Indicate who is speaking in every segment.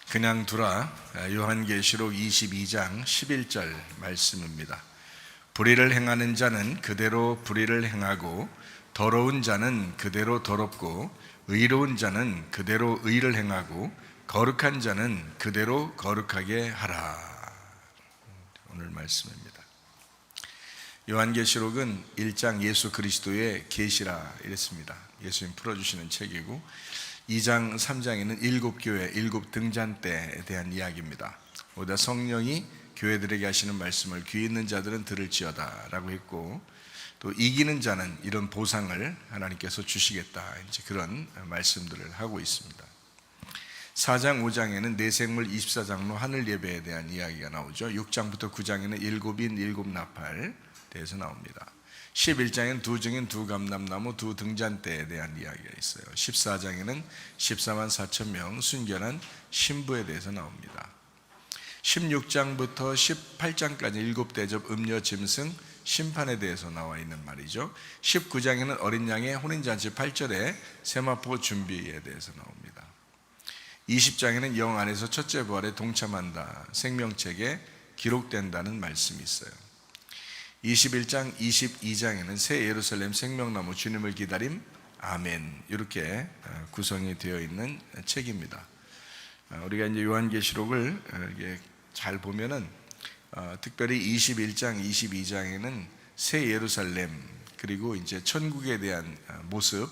Speaker 1: 그냥 두라. 요한계시록 22장 11절 말씀입니다. 불의를 행하는 자는 그대로 불의를 행하고, 더러운 자는 그대로 더럽고, 의로운 자는 그대로 의를 행하고, 거룩한 자는 그대로 거룩하게 하라. 오늘 말씀입니다. 요한계시록은 1장 예수 그리스도의 계시라 이랬습니다. 예수님 풀어주시는 책이고, 2장 3장에는 7교회 7등잔대에 대한 이야기입니다. 오다 성령이 교회들에게 하시는 말씀을 귀 있는 자들은 들을지어다 라고 했고, 또 이기는 자는 이런 보상을 하나님께서 주시겠다, 이제 그런 말씀들을 하고 있습니다. 4장 5장에는 내생물 24장로 하늘 예배에 대한 이야기가 나오죠. 6장부터 9장에는 7인 7나팔 대해서 나옵니다. 11장에는 두 증인 두 감람나무 두 등잔대에 대한 이야기가 있어요. 14장에는 14만 4천 명 순결한 신부에 대해서 나옵니다. 16장부터 18장까지 7대접 음녀 짐승 심판에 대해서 나와 있는 말이죠. 19장에는 어린 양의 혼인잔치 8절에 세마포 준비에 대해서 나옵니다. 20장에는 영 안에서 첫째 부활에 동참한다, 생명책에 기록된다는 말씀이 있어요. 21장, 22장에는 새 예루살렘 생명나무 주님을 기다림 아멘, 이렇게 구성이 되어 있는 책입니다. 우리가 이제 요한계시록을 잘 보면은 특별히 21장, 22장에는 새 예루살렘, 그리고 이제 천국에 대한 모습,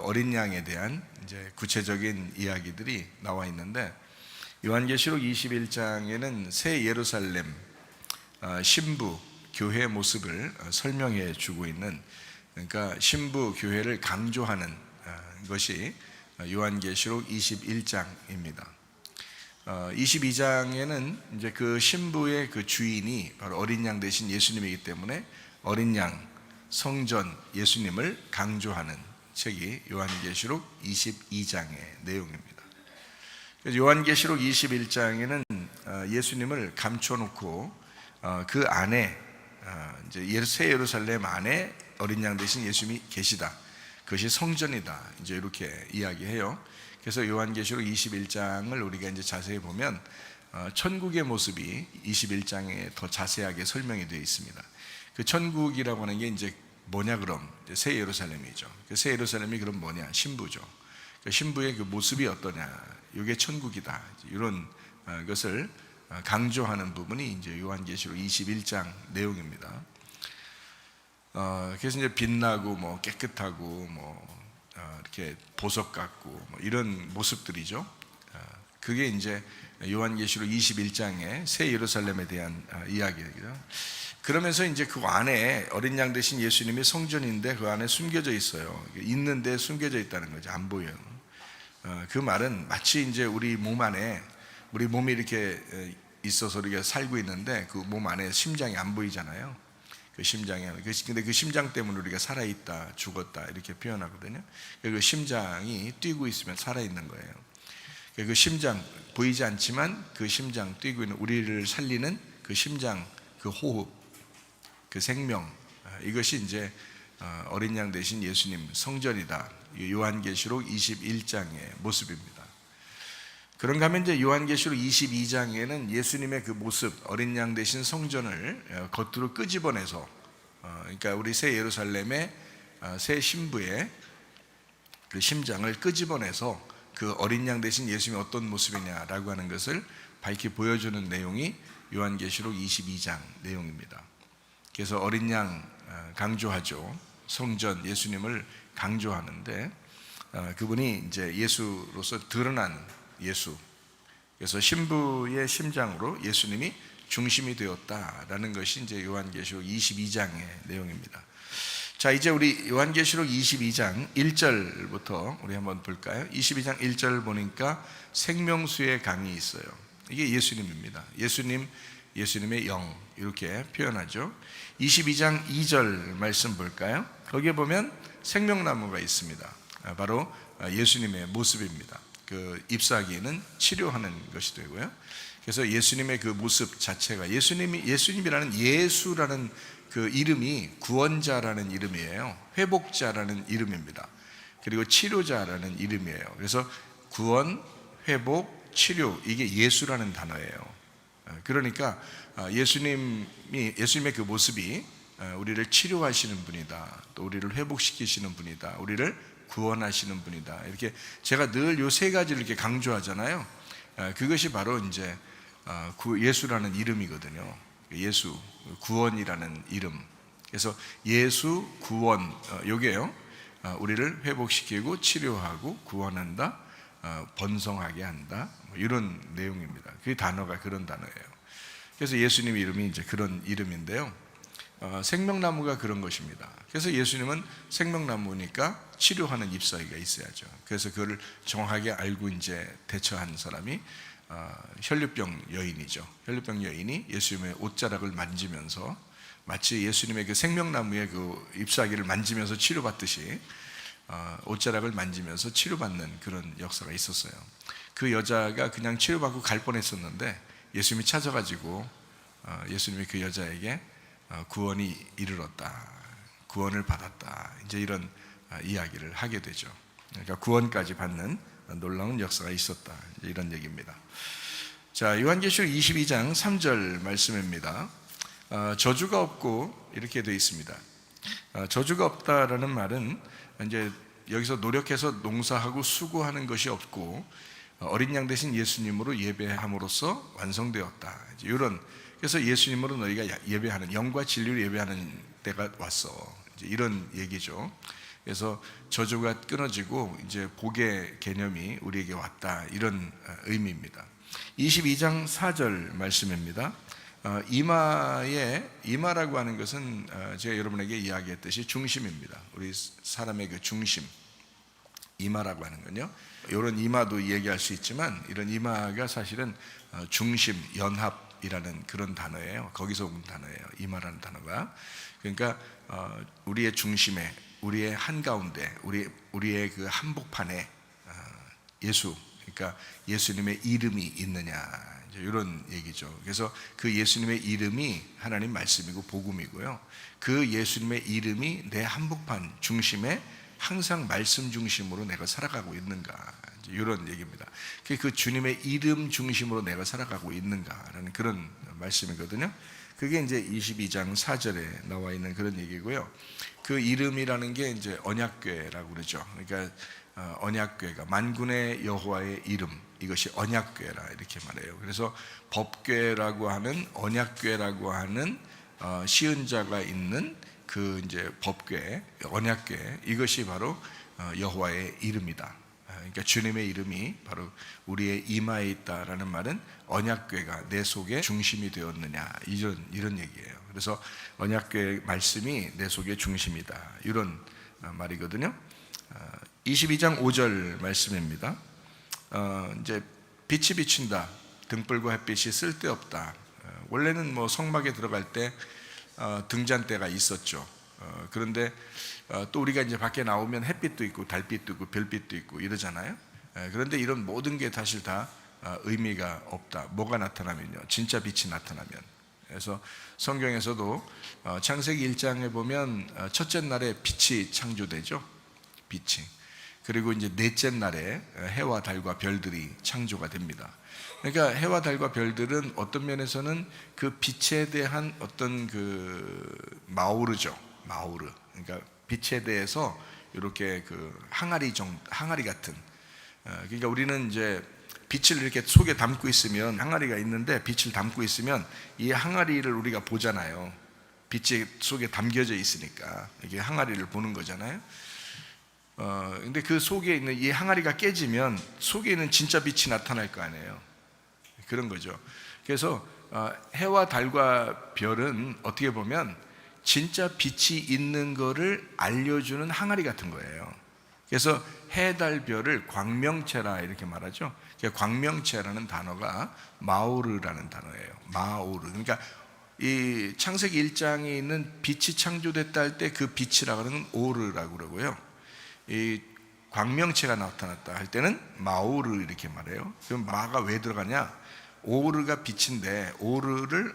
Speaker 1: 어린 양에 대한 이제 구체적인 이야기들이 나와 있는데, 요한계시록 21장에는 새 예루살렘 신부 교회의 모습을 설명해 주고 있는, 그러니까 신부 교회를 강조하는 것이 요한계시록 21장입니다. 22장에는 이제 그 신부의 그 주인이 바로 어린 양 대신 예수님이기 때문에 어린 양 성전 예수님을 강조하는 책이 요한계시록 22장의 내용입니다. 요한계시록 21장에는 예수님을 감춰놓고 그 안에 이제 새 예루살렘 안에 어린 양 대신 예수님이 계시다, 그것이 성전이다, 이제 이렇게 이야기해요. 그래서 요한계시록 21장을 우리가 이제 자세히 보면 천국의 모습이 21장에 더 자세하게 설명이 되어 있습니다. 그 천국이라고 하는 게 이제 뭐냐, 그럼 새 예루살렘이죠. 그 새 예루살렘이 그럼 뭐냐, 신부죠. 그 신부의 그 모습이 어떠냐, 이게 천국이다, 이런 것을 강조하는 부분이 이제 요한계시록 21장 내용입니다. 그래서 이제 빛나고 뭐 깨끗하고 뭐 이렇게 보석 같고 뭐 이런 모습들이죠. 그게 이제 요한계시록 21장의 새 예루살렘에 대한 이야기예요. 그러면서 이제 그 안에 어린 양 대신 예수님이 성전인데 그 안에 숨겨져 있어요. 있는데 숨겨져 있다는 거죠. 안 보여요. 그 말은 마치 이제 우리 몸 안에, 우리 몸이 이렇게 있어서 우리가 살고 있는데 그 몸 안에 심장이 안 보이잖아요. 그 심장이, 근데 그 심장 때문에 우리가 살아있다, 죽었다 이렇게 표현하거든요. 그 심장이 뛰고 있으면 살아있는 거예요. 그 심장, 보이지 않지만 그 심장 뛰고 있는, 우리를 살리는 그 심장, 그 호흡, 그 생명, 이것이 이제 어린 양 대신 예수님 성전이다, 요한계시록 21장의 모습입니다. 그런가 하면 이제 요한계시록 22장에는 예수님의 그 모습, 어린 양 대신 성전을 겉으로 끄집어내서, 그러니까 우리 새 예루살렘의 새 신부의 그 심장을 끄집어내서 그 어린 양 대신 예수님이 어떤 모습이냐라고 하는 것을 밝히 보여주는 내용이 요한계시록 22장 내용입니다. 그래서 어린 양 강조하죠. 성전 예수님을 강조하는데, 그분이 이제 예수로서 드러난 예수, 그래서 신부의 심장으로 예수님이 중심이 되었다라는 것이 이제 요한계시록 22장의 내용입니다. 자, 이제 우리 요한계시록 22장 1절부터 우리 한번 볼까요? 22장 1절 보니까 생명수의 강이 있어요. 이게 예수님입니다. 예수님의 영, 이렇게 표현하죠. 22장 2절 말씀 볼까요? 거기에 보면 생명나무가 있습니다. 바로 예수님의 모습입니다. 그 잎사귀는 치료하는 것이 되고요. 그래서 예수님의 그 모습 자체가, 예수님이라는 예수라는 그 이름이 구원자라는 이름이에요. 회복자라는 이름입니다. 그리고 치료자라는 이름이에요. 그래서 구원, 회복, 치료, 이게 예수라는 단어예요. 그러니까 예수님의 그 모습이 우리를 치료하시는 분이다, 또 우리를 회복시키시는 분이다, 우리를 구원하시는 분이다, 이렇게 제가 늘 요 세 가지를 이렇게 강조하잖아요. 그것이 바로 이제 예수라는 이름이거든요. 예수, 구원이라는 이름. 그래서 예수, 구원, 요게요, 우리를 회복시키고 치료하고 구원한다, 번성하게 한다, 뭐 이런 내용입니다. 그 단어가 그런 단어예요. 그래서 예수님 이름이 이제 그런 이름인데요. 생명나무가 그런 것입니다. 그래서 예수님은 생명나무니까 치료하는 잎사귀가 있어야죠. 그래서 그걸 정확하게 알고 이제 대처한 사람이 혈류병 여인이죠. 혈류병 여인이 예수님의 옷자락을 만지면서 마치 예수님의 그 생명나무의 그 잎사귀를 만지면서 치료받듯이 옷자락을 만지면서 치료받는 그런 역사가 있었어요. 그 여자가 그냥 치료받고 갈 뻔했었는데 예수님이 찾아가지고 예수님이 그 여자에게 구원이 이르렀다, 구원을 받았다, 이제 이런 이야기를 하게 되죠. 그러니까 구원까지 받는 놀라운 역사가 있었다, 이런 얘기입니다. 자, 요한계시록 22장 3절 말씀입니다. 저주가 없고, 이렇게 되어 있습니다. 저주가 없다라는 말은 이제 여기서 노력해서 농사하고 수고하는 것이 없고 어린 양 대신 예수님으로 예배함으로써 완성되었다, 이런. 그래서 예수님으로 너희가 예배하는, 영과 진리로 예배하는 때가 왔어, 이제 이런 얘기죠. 그래서 저주가 끊어지고 이제 복의 개념이 우리에게 왔다, 이런 의미입니다. 22장 4절 말씀입니다. 이마라고 하는 것은 제가 여러분에게 이야기했듯이 중심입니다. 우리 사람의 그 중심, 이마라고 하는 건요, 이런 이마도 얘기할 수 있지만 이런 이마가 사실은 중심, 연합이라는 그런 단어예요. 거기서 온 단어예요, 이마라는 단어가. 그러니까 우리의 중심에, 우리의 한가운데, 우리의 그 한복판에 예수, 그러니까 예수님의 이름이 있느냐, 이런 얘기죠. 그래서 그 예수님의 이름이 하나님 말씀이고 복음이고요, 그 예수님의 이름이 내 한복판 중심에 항상 말씀 중심으로 내가 살아가고 있는가, 이런 얘기입니다. 그 주님의 이름 중심으로 내가 살아가고 있는가라는 그런 말씀이거든요. 그게 이제 22장 4절에 나와 있는 그런 얘기고요. 그 이름이라는 게 이제 언약궤라고 그러죠. 그러니까 언약궤가 만군의 여호와의 이름, 이것이 언약궤라, 이렇게 말해요. 그래서 법궤라고 하는, 언약궤라고 하는 시은자가 있는 그 이제 법궤, 언약궤, 이것이 바로 여호와의 이름이다. 그러니까 주님의 이름이 바로 우리의 이마에 있다라는 말은 언약궤가 내 속에 중심이 되었느냐, 이런 얘기예요. 그래서 언약궤 말씀이 내 속에 중심이다, 이런 말이거든요. 22장 5절 말씀입니다. 이제 빛이 비친다, 등불과 햇빛이 쓸데없다. 원래는 뭐 성막에 들어갈 때 등잔대가 있었죠. 그런데 또 우리가 이제 밖에 나오면 햇빛도 있고 달빛도 있고 별빛도 있고 이러잖아요. 그런데 이런 모든 게 사실 다 의미가 없다. 뭐가 나타나면요, 진짜 빛이 나타나면. 그래서 성경에서도 창세기 1장에 보면 첫째 날에 빛이 창조되죠. 빛이. 그리고 이제 넷째 날에 해와 달과 별들이 창조가 됩니다. 그러니까 해와 달과 별들은 어떤 면에서는 그 빛에 대한 어떤 그 마오르죠. 마오르. 그러니까 빛에 대해서 이렇게 그 항아리 같은. 그러니까 우리는 이제 빛을 이렇게 속에 담고 있으면, 항아리가 있는데 빛을 담고 있으면 이 항아리를 우리가 보잖아요. 빛이 속에 담겨져 있으니까 이게 항아리를 보는 거잖아요. 근데 그 속에 있는 이 항아리가 깨지면 속에 있는 진짜 빛이 나타날 거 아니에요. 그런 거죠. 그래서 해와 달과 별은 어떻게 보면 진짜 빛이 있는 거를 알려주는 항아리 같은 거예요. 그래서 해, 달, 별을 광명체라 이렇게 말하죠. 광명체라는 단어가 마오르라는 단어예요. 마오르. 그러니까 이 창세기 1장에 있는 빛이 창조됐다 할 때 그 빛이라고 하는 오르라고 그러고요, 이 광명체가 나타났다 할 때는 마오르 이렇게 말해요. 그럼 마가 왜 들어가냐? 오르가 빛인데 오르를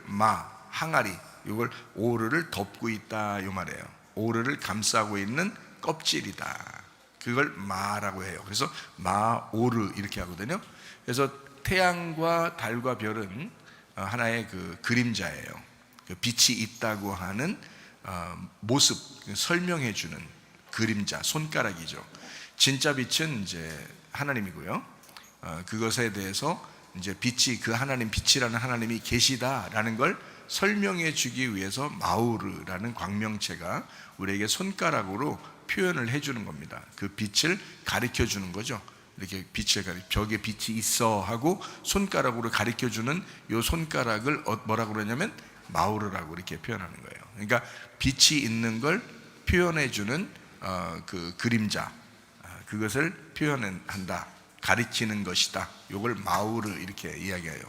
Speaker 1: 항아리, 이걸 오르를 덮고 있다, 이 말이에요. 오르를 감싸고 있는 껍질이다. 그걸 마라고 해요. 그래서 마오르 이렇게 하거든요. 그래서 태양과 달과 별은 하나의 그 그림자예요. 그 빛이 있다고 하는 모습 설명해 주는 그림자, 손가락이죠. 진짜 빛은 이제 하나님이고요. 그것에 대해서 이제 빛이 그 하나님, 빛이라는 하나님이 계시다라는 걸 설명해 주기 위해서 마우르라는 광명체가 우리에게 손가락으로 표현을 해 주는 겁니다. 그 빛을 가르쳐 주는 거죠. 이렇게 벽에 빛이 있어 하고 손가락으로 가르쳐 주는 요 손가락을 뭐라고 그러냐면 마우르라고 이렇게 표현하는 거예요. 그러니까 빛이 있는 걸 표현해 주는 그 그림자, 그것을 표현한다, 가르치는 것이다. 요걸 마우르 이렇게 이야기해요.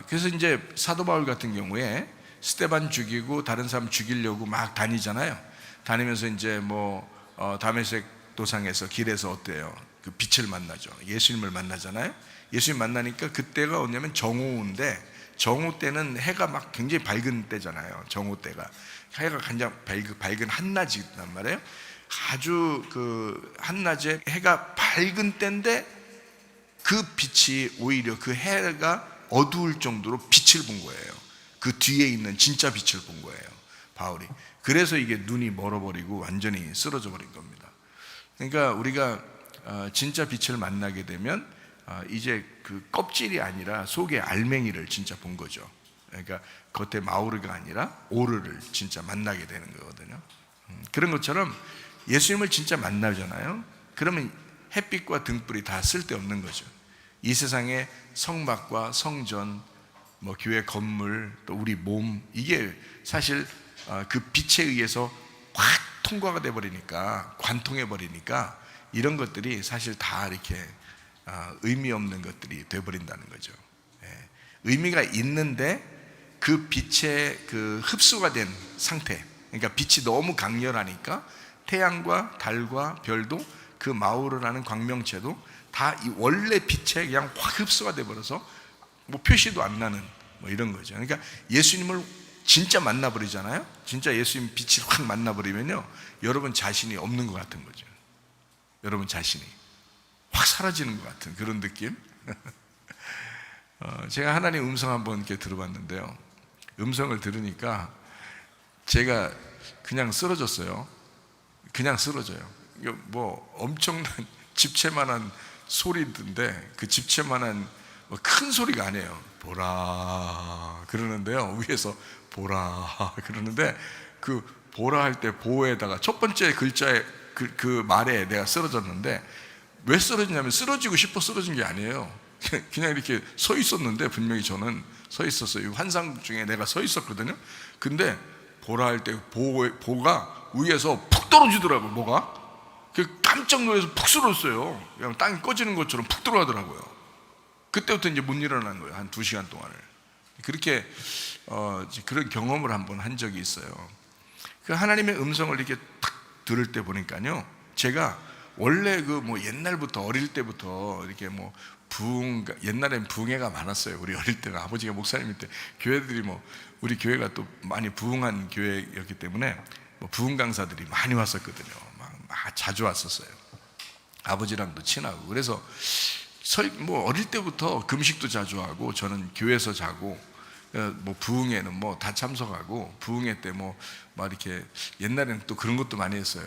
Speaker 1: 그래서 이제 사도 바울 같은 경우에 스데반 죽이고 다른 사람 죽이려고 막 다니잖아요. 다니면서 이제 다메섹 도상에서 길에서 어때요? 그 빛을 만나죠. 예수님을 만나잖아요. 예수님 만나니까 그때가 뭐냐면 정오인데, 정오 때는 해가 막 굉장히 밝은 때잖아요. 정오 때가 해가 가장 밝은 한낮이란 말이에요. 아주 그 한낮에 해가 밝은 때인데 그 빛이 오히려 그 해가 어두울 정도로 빛을 본 거예요. 그 뒤에 있는 진짜 빛을 본 거예요, 바울이. 그래서 이게 눈이 멀어버리고 완전히 쓰러져 버린 겁니다. 그러니까 우리가 진짜 빛을 만나게 되면 이제 그 껍질이 아니라 속에 알맹이를 진짜 본 거죠. 그러니까 겉에 마우르가 아니라 오르를 진짜 만나게 되는 거거든요. 그런 것처럼 예수님을 진짜 만나잖아요. 그러면 햇빛과 등불이 다 쓸데없는 거죠. 이 세상의 성막과 성전, 교회 건물, 또 우리 몸, 이게 사실 그 빛에 의해서 확 통과가 돼 버리니까, 관통해 버리니까 이런 것들이 사실 다 이렇게 의미 없는 것들이 돼 버린다는 거죠. 의미가 있는데 그 빛에 그 흡수가 된 상태, 그러니까 빛이 너무 강렬하니까 태양과 달과 별도 그 마우르라는 광명체도 다 이 원래 빛에 그냥 확 흡수가 돼 버려서 표시도 안 나는 이런 거죠. 그러니까 예수님을 진짜 만나버리잖아요. 진짜 예수님 빛이 확 만나버리면요, 여러분 자신이 없는 것 같은 거죠. 여러분 자신이 확 사라지는 것 같은 그런 느낌. 제가 하나님 음성 한번 이렇게 들어봤는데요, 음성을 들으니까 제가 그냥 쓰러졌어요. 그냥 쓰러져요. 이거 엄청난 집채만한 소리인데, 그 집채만한 큰 소리가 아니에요. 보라 그러는데요, 위에서 보라 그러는데, 그 보라 할 때 보에다가 첫 번째 글자에 그 말에 내가 쓰러졌는데, 왜 쓰러지냐면 쓰러지고 싶어 쓰러진 게 아니에요. 그냥 이렇게 서 있었는데, 분명히 저는 서 있었어요. 환상 중에 내가 서 있었거든요. 근데 보라 할 때 보가 위에서 푹 떨어지더라고요. 뭐가? 깜짝 놀라서 푹 쓰러졌어요. 그냥 땅이 꺼지는 것처럼 푹 들어가더라고요. 그때부터 이제 못 일어난 거예요. 한 2시간 동안을. 그렇게 그런 경험을 한번 한 적이 있어요. 그 하나님의 음성을 이렇게 탁 들을 때 보니까요, 제가 원래 옛날부터, 어릴 때부터 이렇게 옛날엔 부흥회가 많았어요. 우리 어릴 때는 아버지가 목사님일 때 교회들이 우리 교회가 또 많이 부흥한 교회였기 때문에 부흥 강사들이 많이 왔었거든요. 막 자주 왔었어요. 아버지랑도 친하고. 그래서 어릴 때부터 금식도 자주 하고, 저는 교회에서 자고, 부흥회는 다 참석하고, 부흥회 때 이렇게 옛날에는 또 그런 것도 많이 했어요.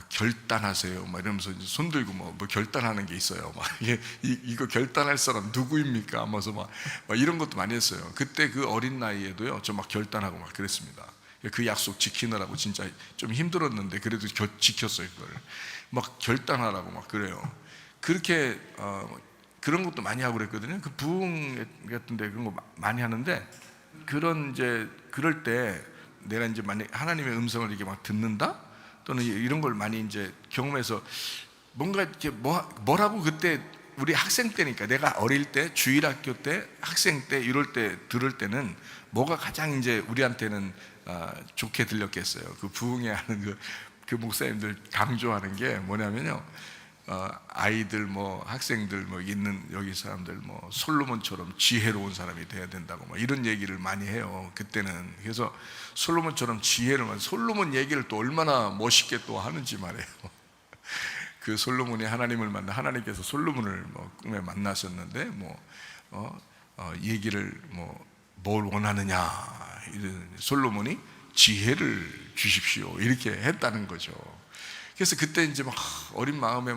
Speaker 1: 결단하세요 이러면서 손 들고 결단하는 게 있어요. 이거 결단할 사람 누구입니까? 하면서 이런 것도 많이 했어요. 그때 그 어린 나이에도요, 저 결단하고 그랬습니다. 그 약속 지키느라고 진짜 좀 힘들었는데 그래도 지켰어요. 그걸 결단하라고 그래요. 그렇게 그런 것도 많이 하고 그랬거든요. 그 부흥 같은데 그런 거 많이 하는데, 그럴 때 내가 이제 만약 하나님의 음성을 이렇게 듣는다, 또는 이런 걸 많이 이제 경험해서 뭔가 이렇게 뭐라고, 그때 우리 학생 때니까, 내가 어릴 때 주일학교 때 학생 때 이럴 때 들을 때는 뭐가 가장 이제 우리한테는 좋게 들렸겠어요. 그 부흥회 하는 그 목사님들 강조하는 게 뭐냐면요, 아이들 학생들 있는 여기 사람들 솔로몬처럼 지혜로운 사람이 돼야 된다고 이런 얘기를 많이 해요, 그때는. 그래서 솔로몬처럼 솔로몬 얘기를 또 얼마나 멋있게 또 하는지 말이에요. 그 솔로몬이 하나님을 만나 하나님께서 솔로몬을 꿈에 만나셨는데 얘기를 뭘 원하느냐, 솔로몬이 지혜를 주십시오 이렇게 했다는 거죠. 그래서 그때 이제 막 어린 마음에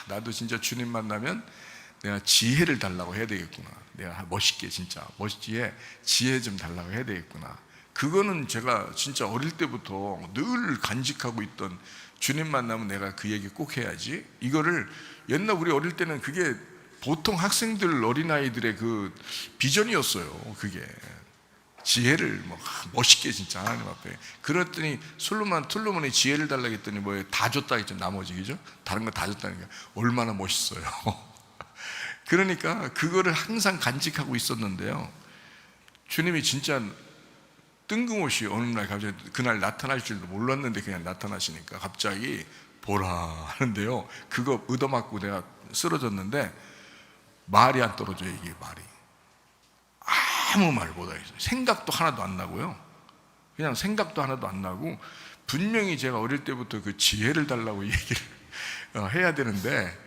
Speaker 1: 나도 진짜 주님 만나면 내가 지혜를 달라고 해야 되겠구나. 내가 멋있게 진짜 멋지게 지혜 좀 달라고 해야 되겠구나. 그거는 제가 진짜 어릴 때부터 늘 간직하고 있던, 주님 만나면 내가 그 얘기 꼭 해야지. 이거를 옛날 우리 어릴 때는 그게 보통 학생들, 어린아이들의 그 비전이었어요. 그게 지혜를 멋있게 진짜 하나님 앞에. 그랬더니 솔로몬이 지혜를 달라고 했더니 다 줬다 했죠. 나머지, 그죠? 다른 거 다 줬다니까 얼마나 멋있어요. 그러니까 그거를 항상 간직하고 있었는데요, 주님이 진짜 뜬금없이 어느 날 갑자기, 그날 나타날 줄도 몰랐는데 그냥 나타나시니까 갑자기 보라 하는데요, 그거 얻어맞고 내가 쓰러졌는데 말이 안 떨어져요. 이게 말이 아무 말 못하겠어요. 생각도 하나도 안 나고요. 그냥 생각도 하나도 안 나고, 분명히 제가 어릴 때부터 그 지혜를 달라고 얘기를 해야 되는데,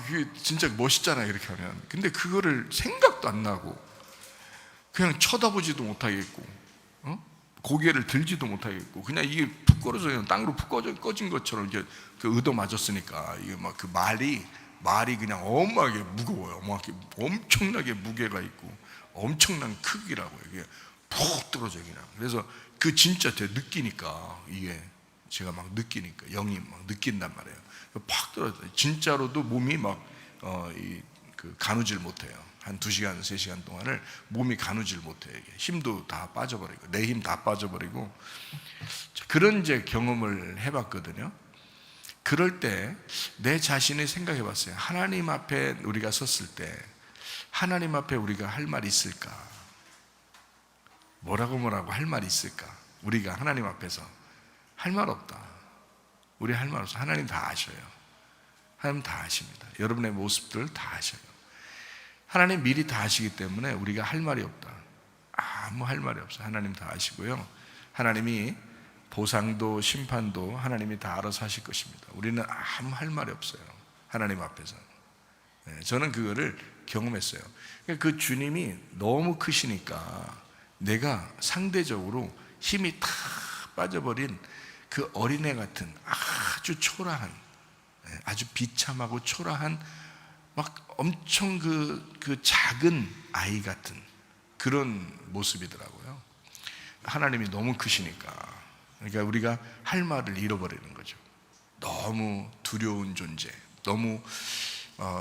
Speaker 1: 이게 진짜 멋있잖아요 이렇게 하면. 근데 그거를 생각도 안 나고 그냥 쳐다보지도 못하겠고 고개를 들지도 못하겠고, 그냥 이게 푹 꺼져서 그냥 땅으로 푹 꺼진 것처럼 이제 그 얻어 맞았으니까 이게 그 말이 그냥 엄하게 무거워요. 엄청나게 무게가 있고 엄청난 크기라고요. 이게 푹 떨어져 그냥. 그래서 그 진짜 제가 느끼니까, 이게 제가 느끼니까 영이 느낀단 말이에요. 팍 떨어져요. 진짜로도 몸이 가누질 못해요. 한 2시간, 3시간 동안을 몸이 가누질 못해요. 이게 힘도 다 빠져버리고, 내 힘 다 빠져버리고, 그런 이제 경험을 해봤거든요. 그럴 때 내 자신을 생각해 봤어요. 하나님 앞에 우리가 섰을 때 하나님 앞에 우리가 할 말이 있을까? 뭐라고 할 말이 있을까? 우리가 하나님 앞에서 할 말 없다. 우리 할 말 없어. 하나님 다 아셔요. 하나님 다 아십니다. 여러분의 모습들 다 아셔요. 하나님 미리 다 아시기 때문에 우리가 할 말이 없다. 아무 할 말이 없어. 하나님 다 아시고요, 하나님이 보상도 심판도 하나님이 다 알아서 하실 것입니다. 우리는 아무 할 말이 없어요, 하나님 앞에서. 저는 그거를 경험했어요. 그 주님이 너무 크시니까 내가 상대적으로 힘이 다 빠져버린 그 어린애 같은 아주 초라한, 아주 비참하고 초라한, 엄청 그 작은 아이 같은 그런 모습이더라고요. 하나님이 너무 크시니까. 그러니까 우리가 할 말을 잃어버리는 거죠. 너무 두려운 존재, 너무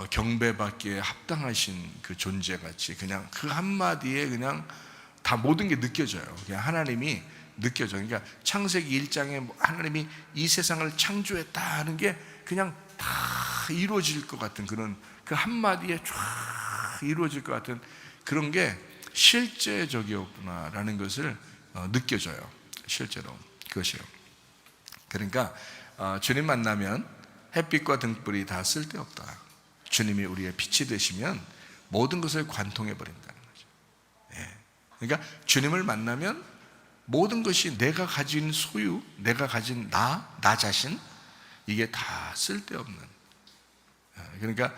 Speaker 1: 경배받기에 합당하신 그 존재같이 그냥 그 한마디에 그냥 다 모든 게 느껴져요. 그냥 하나님이 느껴져요. 그러니까 창세기 1장에 하나님이 이 세상을 창조했다 하는 게 그냥 다 이루어질 것 같은 그런, 그 한마디에 쫙 이루어질 것 같은 그런 게 실제적이었구나라는 것을 느껴져요. 실제로 그것이요. 그러니까 주님 만나면 햇빛과 등불이 다 쓸데없다. 주님이 우리의 빛이 되시면 모든 것을 관통해 버린다는 거죠. 그러니까 주님을 만나면 모든 것이 내가 가진 소유, 내가 가진 나 자신, 이게 다 쓸데없는, 그러니까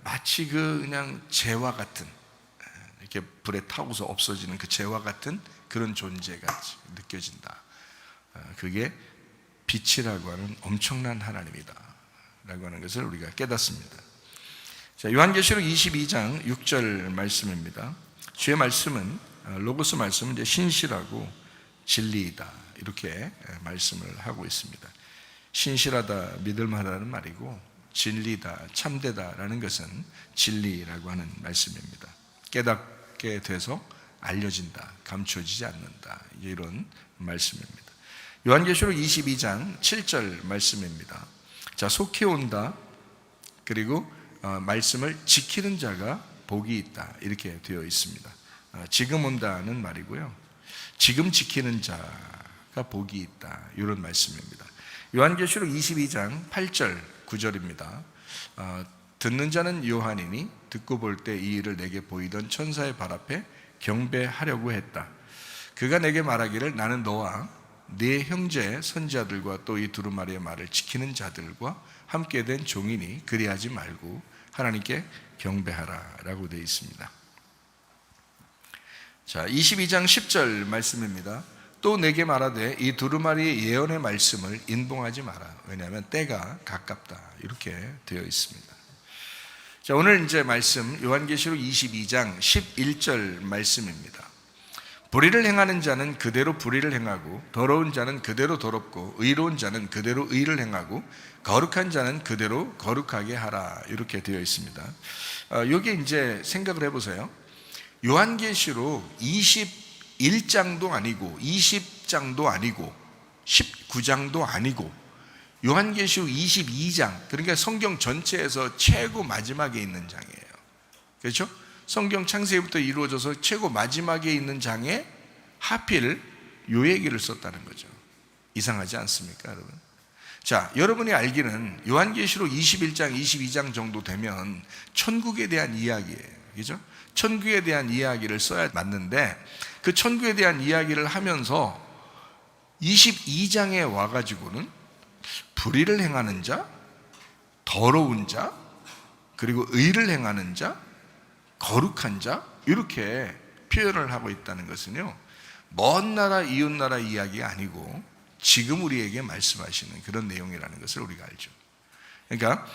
Speaker 1: 마치 그냥 재와 같은, 이렇게 불에 타고서 없어지는 그 재와 같은 그런 존재같이 느껴진다. 그게 빛이라고 하는 엄청난 하나님이다 라고 하는 것을 우리가 깨닫습니다. 자, 요한계시록 22장 6절 말씀입니다. 주의 말씀은, 로고스 말씀은 이제 신실하고 진리이다, 이렇게 말씀을 하고 있습니다. 신실하다, 믿을만하다는 말이고, 진리다, 참되다라는 것은 진리라고 하는 말씀입니다. 깨닫게 돼서 알려진다, 감춰지지 않는다, 이런 말씀입니다. 요한계시록 22장 7절 말씀입니다. 자, 속히 온다, 그리고 말씀을 지키는 자가 복이 있다, 이렇게 되어 있습니다. 지금 온다는 말이고요, 지금 지키는 자가 복이 있다, 이런 말씀입니다. 요한계시록 22장 8절 9절입니다. 듣는 자는 요한이니 듣고 볼 때 이 일을 내게 보이던 천사의 발 앞에 경배하려고 했다. 그가 내게 말하기를 나는 너와 네 형제 선지자들과 또 이 두루마리의 말을 지키는 자들과 함께 된 종이니 그리하지 말고 하나님께 경배하라 라고 되어 있습니다. 자, 22장 10절 말씀입니다. 또 내게 말하되 이 두루마리의 예언의 말씀을 인봉하지 마라. 왜냐하면 때가 가깝다. 이렇게 되어 있습니다. 자, 오늘 이제 말씀 요한계시록 22장 11절 말씀입니다. 불의를 행하는 자는 그대로 불의를 행하고 더러운 자는 그대로 더럽고 의로운 자는 그대로 의를 행하고 거룩한 자는 그대로 거룩하게 하라. 이렇게 되어 있습니다. 여기 이제 생각을 해보세요. 요한계시록 21장도 아니고 20장도 아니고 19장도 아니고 요한계시록 22장, 그러니까 성경 전체에서 최고 마지막에 있는 장이에요. 그렇죠? 성경 창세기부터 이루어져서 최고 마지막에 있는 장에 하필 요 얘기를 썼다는 거죠. 이상하지 않습니까, 여러분? 자, 여러분이 알기는 요한계시록 21장, 22장 정도 되면 천국에 대한 이야기예요. 그죠? 천국에 대한 이야기를 써야 맞는데 그 천국에 대한 이야기를 하면서 22장에 와가지고는 불의를 행하는 자, 더러운 자, 그리고 의를 행하는 자, 거룩한 자, 이렇게 표현을 하고 있다는 것은요, 먼 나라 이웃 나라 이야기가 아니고 지금 우리에게 말씀하시는 그런 내용이라는 것을 우리가 알죠. 그러니까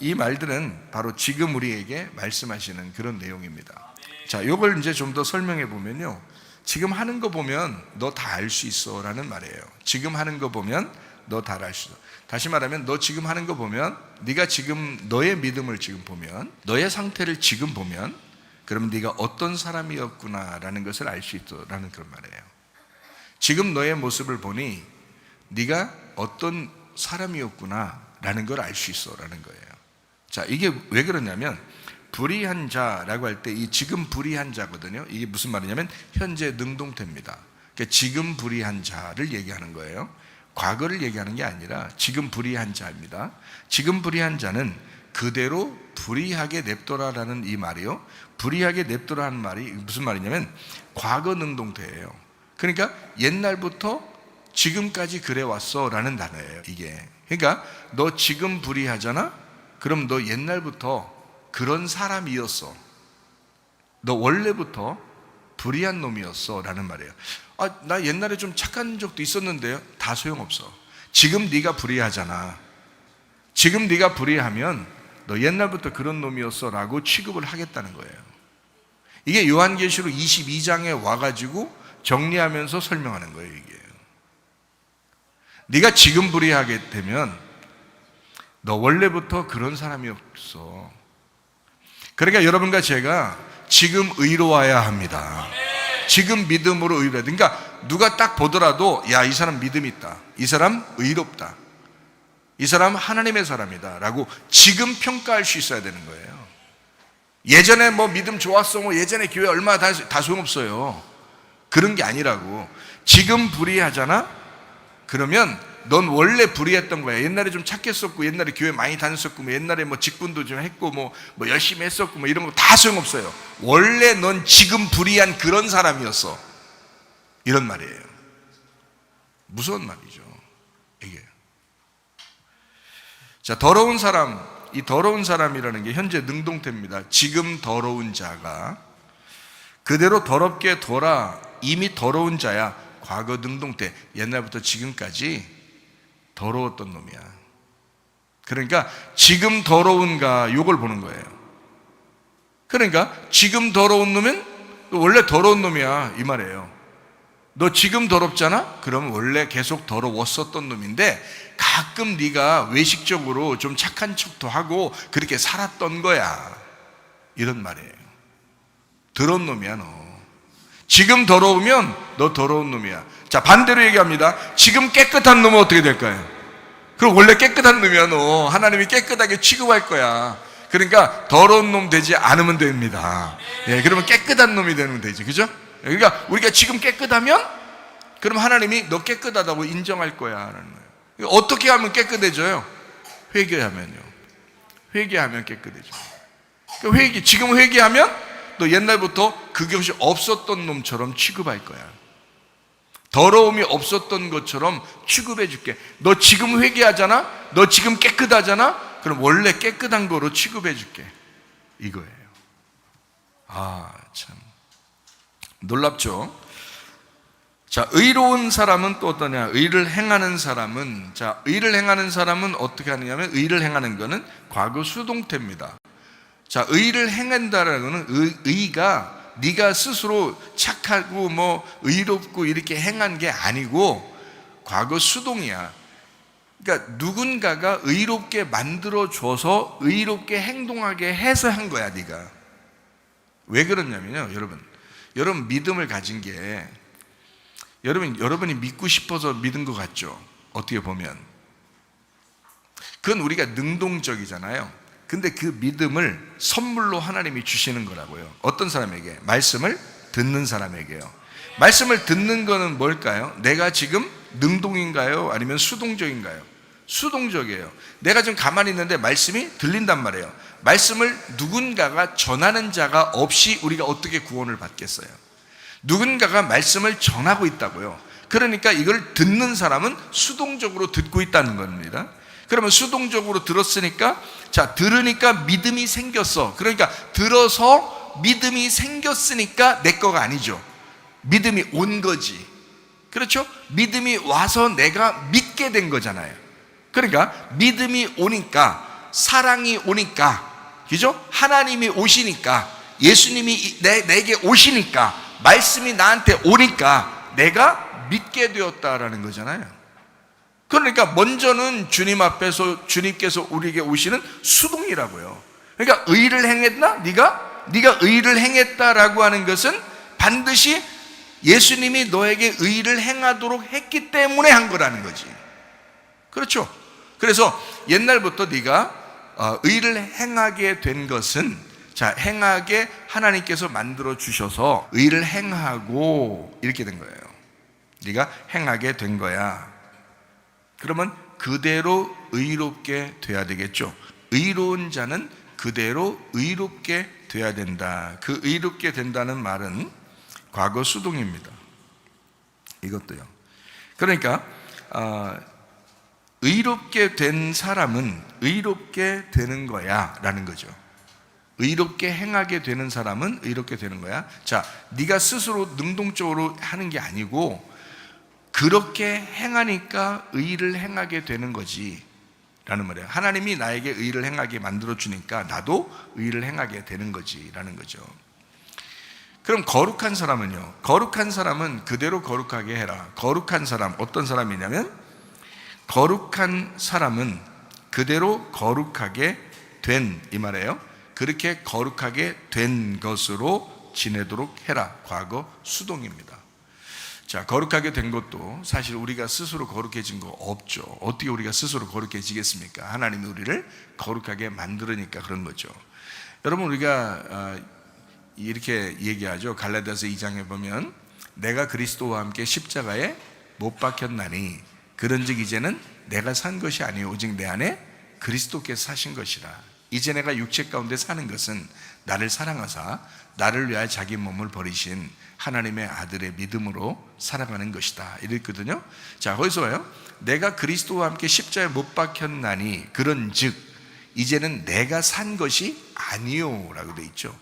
Speaker 1: 이 말들은 바로 지금 우리에게 말씀하시는 그런 내용입니다. 자, 이걸 이제 좀 더 설명해 보면요, 지금 하는 거 보면 너 다 알 수 있어 라는 말이에요. 지금 하는 거 보면 너 다 알 수 있어. 다시 말하면 너 지금 하는 거 보면, 네가 지금 너의 믿음을 지금 보면, 너의 상태를 지금 보면, 그러면 네가 어떤 사람이었구나 라는 것을 알 수 있다라는 그런 말이에요. 지금 너의 모습을 보니 네가 어떤 사람이었구나 라는 걸 알 수 있어 라는 거예요. 자, 이게 왜 그러냐면 불의한 자라고 할 때 이 지금 불의한 자거든요. 이게 무슨 말이냐면 현재 능동태입니다. 그러니까 지금 불의한 자를 얘기하는 거예요. 과거를 얘기하는 게 아니라 지금 불의한 자입니다. 지금 불의한 자는 그대로 불의하게 냅둬라라는 이 말이요, 불의하게 냅둬라는 말이 무슨 말이냐면 과거 능동태예요. 그러니까 옛날부터 지금까지 그래왔어 라는 단어예요, 이게. 그러니까 너 지금 불의하잖아? 그럼 너 옛날부터 그런 사람이었어. 너 원래부터 불의한 놈이었어 라는 말이에요. 나 옛날에 좀 착한 적도 있었는데요. 다 소용없어. 지금 네가 불의하잖아. 지금 네가 불의하면 너 옛날부터 그런 놈이었어 라고 취급을 하겠다는 거예요. 이게 요한계시록 22장에 와가지고 정리하면서 설명하는 거예요, 이게. 네가 지금 불의하게 되면 너 원래부터 그런 사람이었어. 그러니까 여러분과 제가 지금 의로워야 합니다. 지금 믿음으로 의로워야 돼. 그러니까 누가 딱 보더라도 야, 이 사람 믿음 있다, 이 사람 의롭다, 이 사람 하나님의 사람이다 라고 지금 평가할 수 있어야 되는 거예요. 예전에 뭐 믿음 좋았어, 뭐 예전에 교회 얼마 다 소용없어요. 그런 게 아니라고. 지금 불의하잖아? 그러면 넌 원래 불의했던 거야. 옛날에 좀 착했었고, 옛날에 교회 많이 다녔었고, 뭐 옛날에 뭐 직분도 좀 했고, 뭐 열심히 했었고, 뭐 이런 거 다 소용없어요. 원래 넌 지금 불의한 그런 사람이었어. 이런 말이에요. 무서운 말이죠, 이게. 자, 더러운 사람, 이 더러운 사람이라는 게 현재 능동태입니다. 지금 더러운 자가 그대로 더럽게 둬라. 이미 더러운 자야. 과거 능동태, 옛날부터 지금까지 더러웠던 놈이야. 그러니까 지금 더러운가, 요걸 보는 거예요. 그러니까 지금 더러운 놈은 원래 더러운 놈이야, 이 말이에요. 너 지금 더럽잖아? 그러면 원래 계속 더러웠었던 놈인데 가끔 네가 외식적으로 좀 착한 척도 하고 그렇게 살았던 거야, 이런 말이에요. 더러운 놈이야, 너. 지금 더러우면 너 더러운 놈이야. 자, 반대로 얘기합니다. 지금 깨끗한 놈은 어떻게 될까요? 그럼 원래 깨끗한 놈이야, 너. 하나님이 깨끗하게 취급할 거야. 그러니까 더러운 놈 되지 않으면 됩니다. 예, 그러면 깨끗한 놈이 되면 되지, 그죠? 그러니까 우리가 지금 깨끗하면 그럼 하나님이 너 깨끗하다고 인정할 거야 라는 거예요. 어떻게 하면 깨끗해져요? 회개하면요. 회개하면 깨끗해져요. 지금 회개하면 너 옛날부터 그것이 없었던 놈처럼 취급할 거야. 더러움이 없었던 것처럼 취급해 줄게. 너 지금 회개하잖아? 너 지금 깨끗하잖아? 그럼 원래 깨끗한 거로 취급해 줄게. 이거예요. 참 놀랍죠? 자, 의로운 사람은 또 어떠냐? 의를 행하는 사람은, 자, 의를 행하는 사람은 어떻게 하느냐면, 의를 행하는 거는 과거 수동태입니다. 자, 의를 행한다라는 거는 의가 네가 스스로 착하고 뭐 의롭고 이렇게 행한 게 아니고 과거 수동이야. 그러니까 누군가가 의롭게 만들어줘서 의롭게 행동하게 해서 한 거야, 네가. 왜 그러냐면요, 여러분 믿음을 가진 게, 여러분이 믿고 싶어서 믿은 것 같죠? 어떻게 보면 그건 우리가 능동적이잖아요. 근데 그 믿음을 선물로 하나님이 주시는 거라고요. 어떤 사람에게? 말씀을 듣는 사람에게요. 말씀을 듣는 거는 뭘까요? 내가 지금 능동인가요? 아니면 수동적인가요? 수동적이에요. 내가 좀 가만히 있는데 말씀이 들린단 말이에요. 말씀을 누군가가 전하는 자가 없이 우리가 어떻게 구원을 받겠어요? 누군가가 말씀을 전하고 있다고요. 그러니까 이걸 듣는 사람은 수동적으로 듣고 있다는 겁니다. 그러면 수동적으로 들었으니까, 자, 들으니까 믿음이 생겼어. 그러니까 들어서 믿음이 생겼으니까 내 거가 아니죠. 믿음이 온 거지. 그렇죠? 믿음이 와서 내가 믿게 된 거잖아요. 그러니까 믿음이 오니까, 사랑이 오니까, 그죠? 하나님이 오시니까, 예수님이 내게 오시니까, 말씀이 나한테 오니까 내가 믿게 되었다라는 거잖아요. 그러니까 먼저는 주님 앞에서 주님께서 우리에게 오시는 수동이라고요. 그러니까 의를 행했나? 네가 의를 행했다라고 하는 것은 반드시 예수님이 너에게 의를 행하도록 했기 때문에 한 거라는 거지. 그렇죠? 그래서 옛날부터 네가 의를 행하게 된 것은, 자, 행하게 하나님께서 만들어 주셔서 의를 행하고 이렇게 된 거예요. 네가 행하게 된 거야. 그러면 그대로 의롭게 돼야 되겠죠. 의로운 자는 그대로 의롭게 돼야 된다. 그 의롭게 된다는 말은 과거 수동입니다. 이것도요. 그러니까 의롭게 된 사람은 의롭게 되는 거야 라는 거죠. 의롭게 행하게 되는 사람은 의롭게 되는 거야. 자, 네가 스스로 능동적으로 하는 게 아니고 그렇게 행하니까 의를 행하게 되는 거지 라는 말이에요. 하나님이 나에게 의를 행하게 만들어 주니까 나도 의를 행하게 되는 거지 라는 거죠. 그럼 거룩한 사람은요? 거룩한 사람은 그대로 거룩하게 해라. 거룩한 사람, 어떤 사람이냐면, 거룩한 사람은 그대로 거룩하게 된, 이 말이에요. 그렇게 거룩하게 된 것으로 지내도록 해라. 과거 수동입니다. 자, 거룩하게 된 것도 사실 우리가 스스로 거룩해진 거 없죠. 어떻게 우리가 스스로 거룩해지겠습니까? 하나님이 우리를 거룩하게 만들으니까 그런 거죠. 여러분, 우리가 이렇게 얘기하죠. 갈라디아서 2장에 보면 내가 그리스도와 함께 십자가에 못 박혔나니 그런즉 이제는 내가 산 것이 아니요 오직 내 안에 그리스도께서 사신 것이라. 이제 내가 육체 가운데 사는 것은 나를 사랑하사 나를 위하여 자기 몸을 버리신 하나님의 아들의 믿음으로 살아가는 것이다. 이랬거든요. 자, 거기서 와요. 내가 그리스도와 함께 십자가에 못 박혔나니 그런즉 이제는 내가 산 것이 아니요 라고 돼 있죠.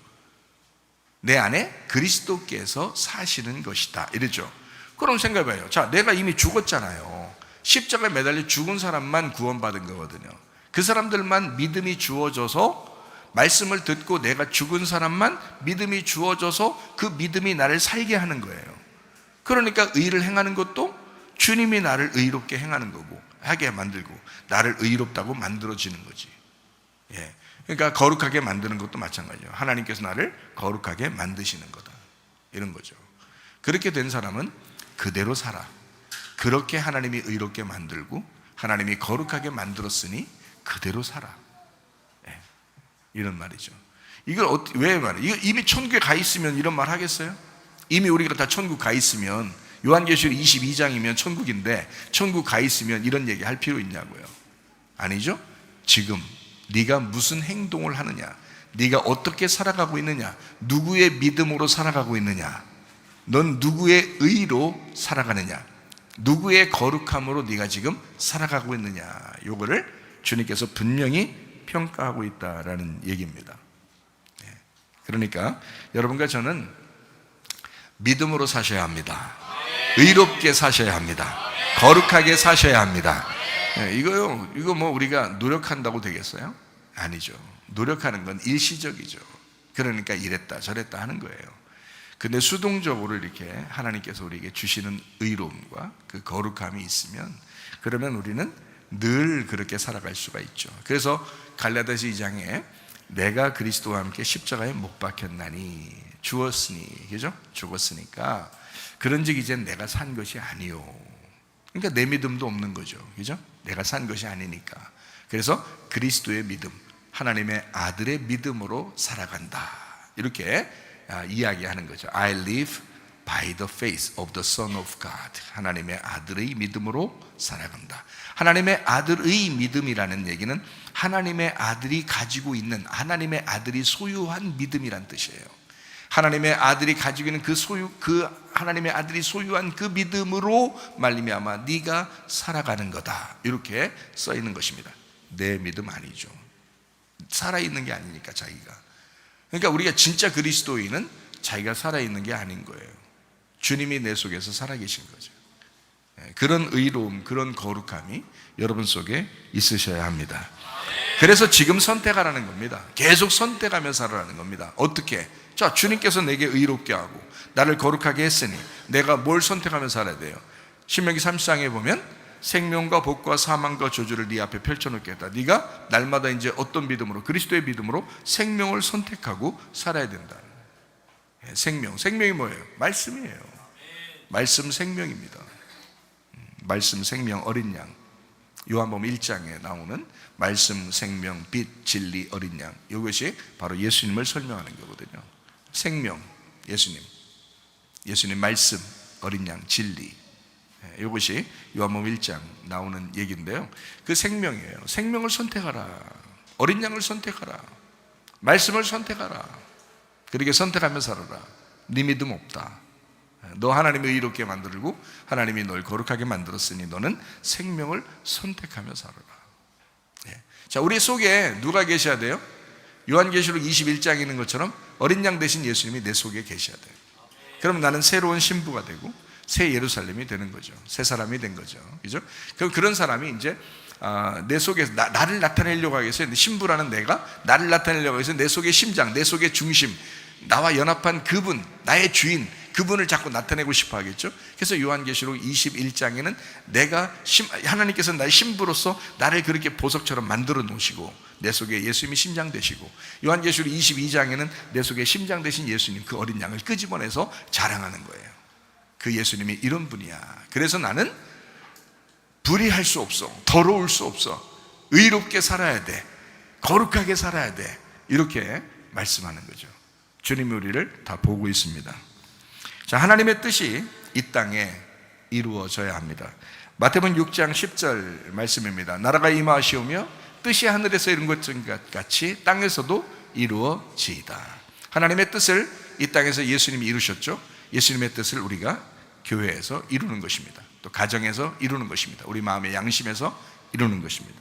Speaker 1: 내 안에 그리스도께서 사시는 것이다. 이랬죠. 그럼 생각해봐요. 자, 내가 이미 죽었잖아요. 십자가에 매달려 죽은 사람만 구원받은 거거든요. 그 사람들만 믿음이 주어져서, 말씀을 듣고 내가 죽은 사람만 믿음이 주어져서 그 믿음이 나를 살게 하는 거예요. 그러니까 의를 행하는 것도 주님이 나를 의롭게 행하는 거고, 하게 만들고 나를 의롭다고 만들어지는 거지. 예. 그러니까 거룩하게 만드는 것도 마찬가지예요. 하나님께서 나를 거룩하게 만드시는 거다. 이런 거죠. 그렇게 된 사람은 그대로 살아. 그렇게 하나님이 의롭게 만들고 하나님이 거룩하게 만들었으니 그대로 살아. 예. 이런 말이죠. 이걸 왜 말해? 이거 이미 천국에 가 있으면 이런 말 하겠어요? 이미 우리가 다 천국 가 있으면, 요한계시록 22장이면 천국인데 천국 가 있으면 이런 얘기 할 필요 있냐고요. 아니죠? 지금 네가 무슨 행동을 하느냐, 네가 어떻게 살아가고 있느냐, 누구의 믿음으로 살아가고 있느냐, 넌 누구의 의로 살아가느냐, 누구의 거룩함으로 네가 지금 살아가고 있느냐, 요거를 주님께서 분명히 평가하고 있다라는 얘기입니다. 그러니까 여러분과 저는 믿음으로 사셔야 합니다. 의롭게 사셔야 합니다. 거룩하게 사셔야 합니다. 이거 뭐 우리가 노력한다고 되겠어요? 아니죠. 노력하는 건 일시적이죠. 그러니까 이랬다 저랬다 하는 거예요. 근데 수동적으로 이렇게 하나님께서 우리에게 주시는 의로움과 그 거룩함이 있으면, 그러면 우리는 늘 그렇게 살아갈 수가 있죠. 그래서 갈라디아서 2장에 내가 그리스도와 함께 십자가에 못 박혔나니, 죽었으니, 그죠? 죽었으니까 그런즉 이젠 내가 산 것이 아니요. 그러니까 내 믿음도 없는 거죠, 그죠? 내가 산 것이 아니니까. 그래서 그리스도의 믿음, 하나님의 아들의 믿음으로 살아간다, 이렇게 이야기하는 거죠. I live by the faith of the Son of God. 하나님의 아들의 믿음으로 살아간다. 하나님의 아들의 믿음이라는 얘기는 하나님의 아들이 가지고 있는, 하나님의 아들이 소유한 믿음이란 뜻이에요. 하나님의 아들이 가지고 있는 그 하나님의 아들이 소유한 그 믿음으로 말미암아 네가 살아가는 거다, 이렇게 써 있는 것입니다. 내 믿음 아니죠. 살아있는 게 아니니까 자기가. 그러니까 우리가 진짜 그리스도인은 자기가 살아있는 게 아닌 거예요. 주님이 내 속에서 살아계신 거죠. 그런 의로움, 그런 거룩함이 여러분 속에 있으셔야 합니다. 그래서 지금 선택하라는 겁니다. 계속 선택하며 살아라는 겁니다. 어떻게? 자, 주님께서 내게 의롭게 하고 나를 거룩하게 했으니 내가 뭘 선택하며 살아야 돼요? 신명기 30장에 보면 생명과 복과 사망과 저주를 네 앞에 펼쳐놓겠다. 네가 날마다 이제 어떤 믿음으로, 그리스도의 믿음으로 생명을 선택하고 살아야 된다. 생명이 뭐예요? 말씀이에요. 말씀 생명입니다. 말씀 생명 어린 양, 요한복음 1장에 나오는 말씀 생명 빛 진리 어린 양, 이것이 바로 예수님을 설명하는 거거든요. 생명 예수님 말씀 어린 양 진리, 이것이 요한복음 1장 나오는 얘기인데요. 그 생명이에요. 생명을 선택하라. 어린 양을 선택하라. 말씀을 선택하라. 그렇게 선택하며 살아라. 네 믿음 없다. 너 하나님이 의롭게 만들고 하나님이 널 거룩하게 만들었으니 너는 생명을 선택하며 살아라. 자, 우리 속에 누가 계셔야 돼요? 요한계시록 21장에 있는 것처럼 어린 양 대신 예수님이 내 속에 계셔야 돼요. 그럼 나는 새로운 신부가 되고 새 예루살렘이 되는 거죠. 새 사람이 된 거죠. 그죠? 그럼 그런 사람이 이제 내 속에서 나를 나타내려고 하겠어요. 신부라는 내가 나를 나타내려고 해서 내 속의 심장, 내 속의 중심, 나와 연합한 그분, 나의 주인, 그분을 자꾸 나타내고 싶어 하겠죠. 그래서 요한계시록 21장에는 하나님께서 나의 신부로서 나를 그렇게 보석처럼 만들어 놓으시고 내 속에 예수님이 심장 되시고, 요한계시록 22장에는 내 속에 심장 되신 예수님, 그 어린 양을 끄집어내서 자랑하는 거예요. 그 예수님이 이런 분이야. 그래서 나는 불의할 수 없어, 더러울 수 없어, 의롭게 살아야 돼, 거룩하게 살아야 돼, 이렇게 말씀하는 거죠. 주님이 우리를 다 보고 있습니다. 자, 하나님의 뜻이 이 땅에 이루어져야 합니다. 마태복음 6장 10절 말씀입니다. 나라가 임하시오며 뜻이 하늘에서 이룬 것 같이 땅에서도 이루어지이다. 하나님의 뜻을 이 땅에서 예수님이 이루셨죠. 예수님의 뜻을 우리가 교회에서 이루는 것입니다. 또 가정에서 이루는 것입니다. 우리 마음의 양심에서 이루는 것입니다.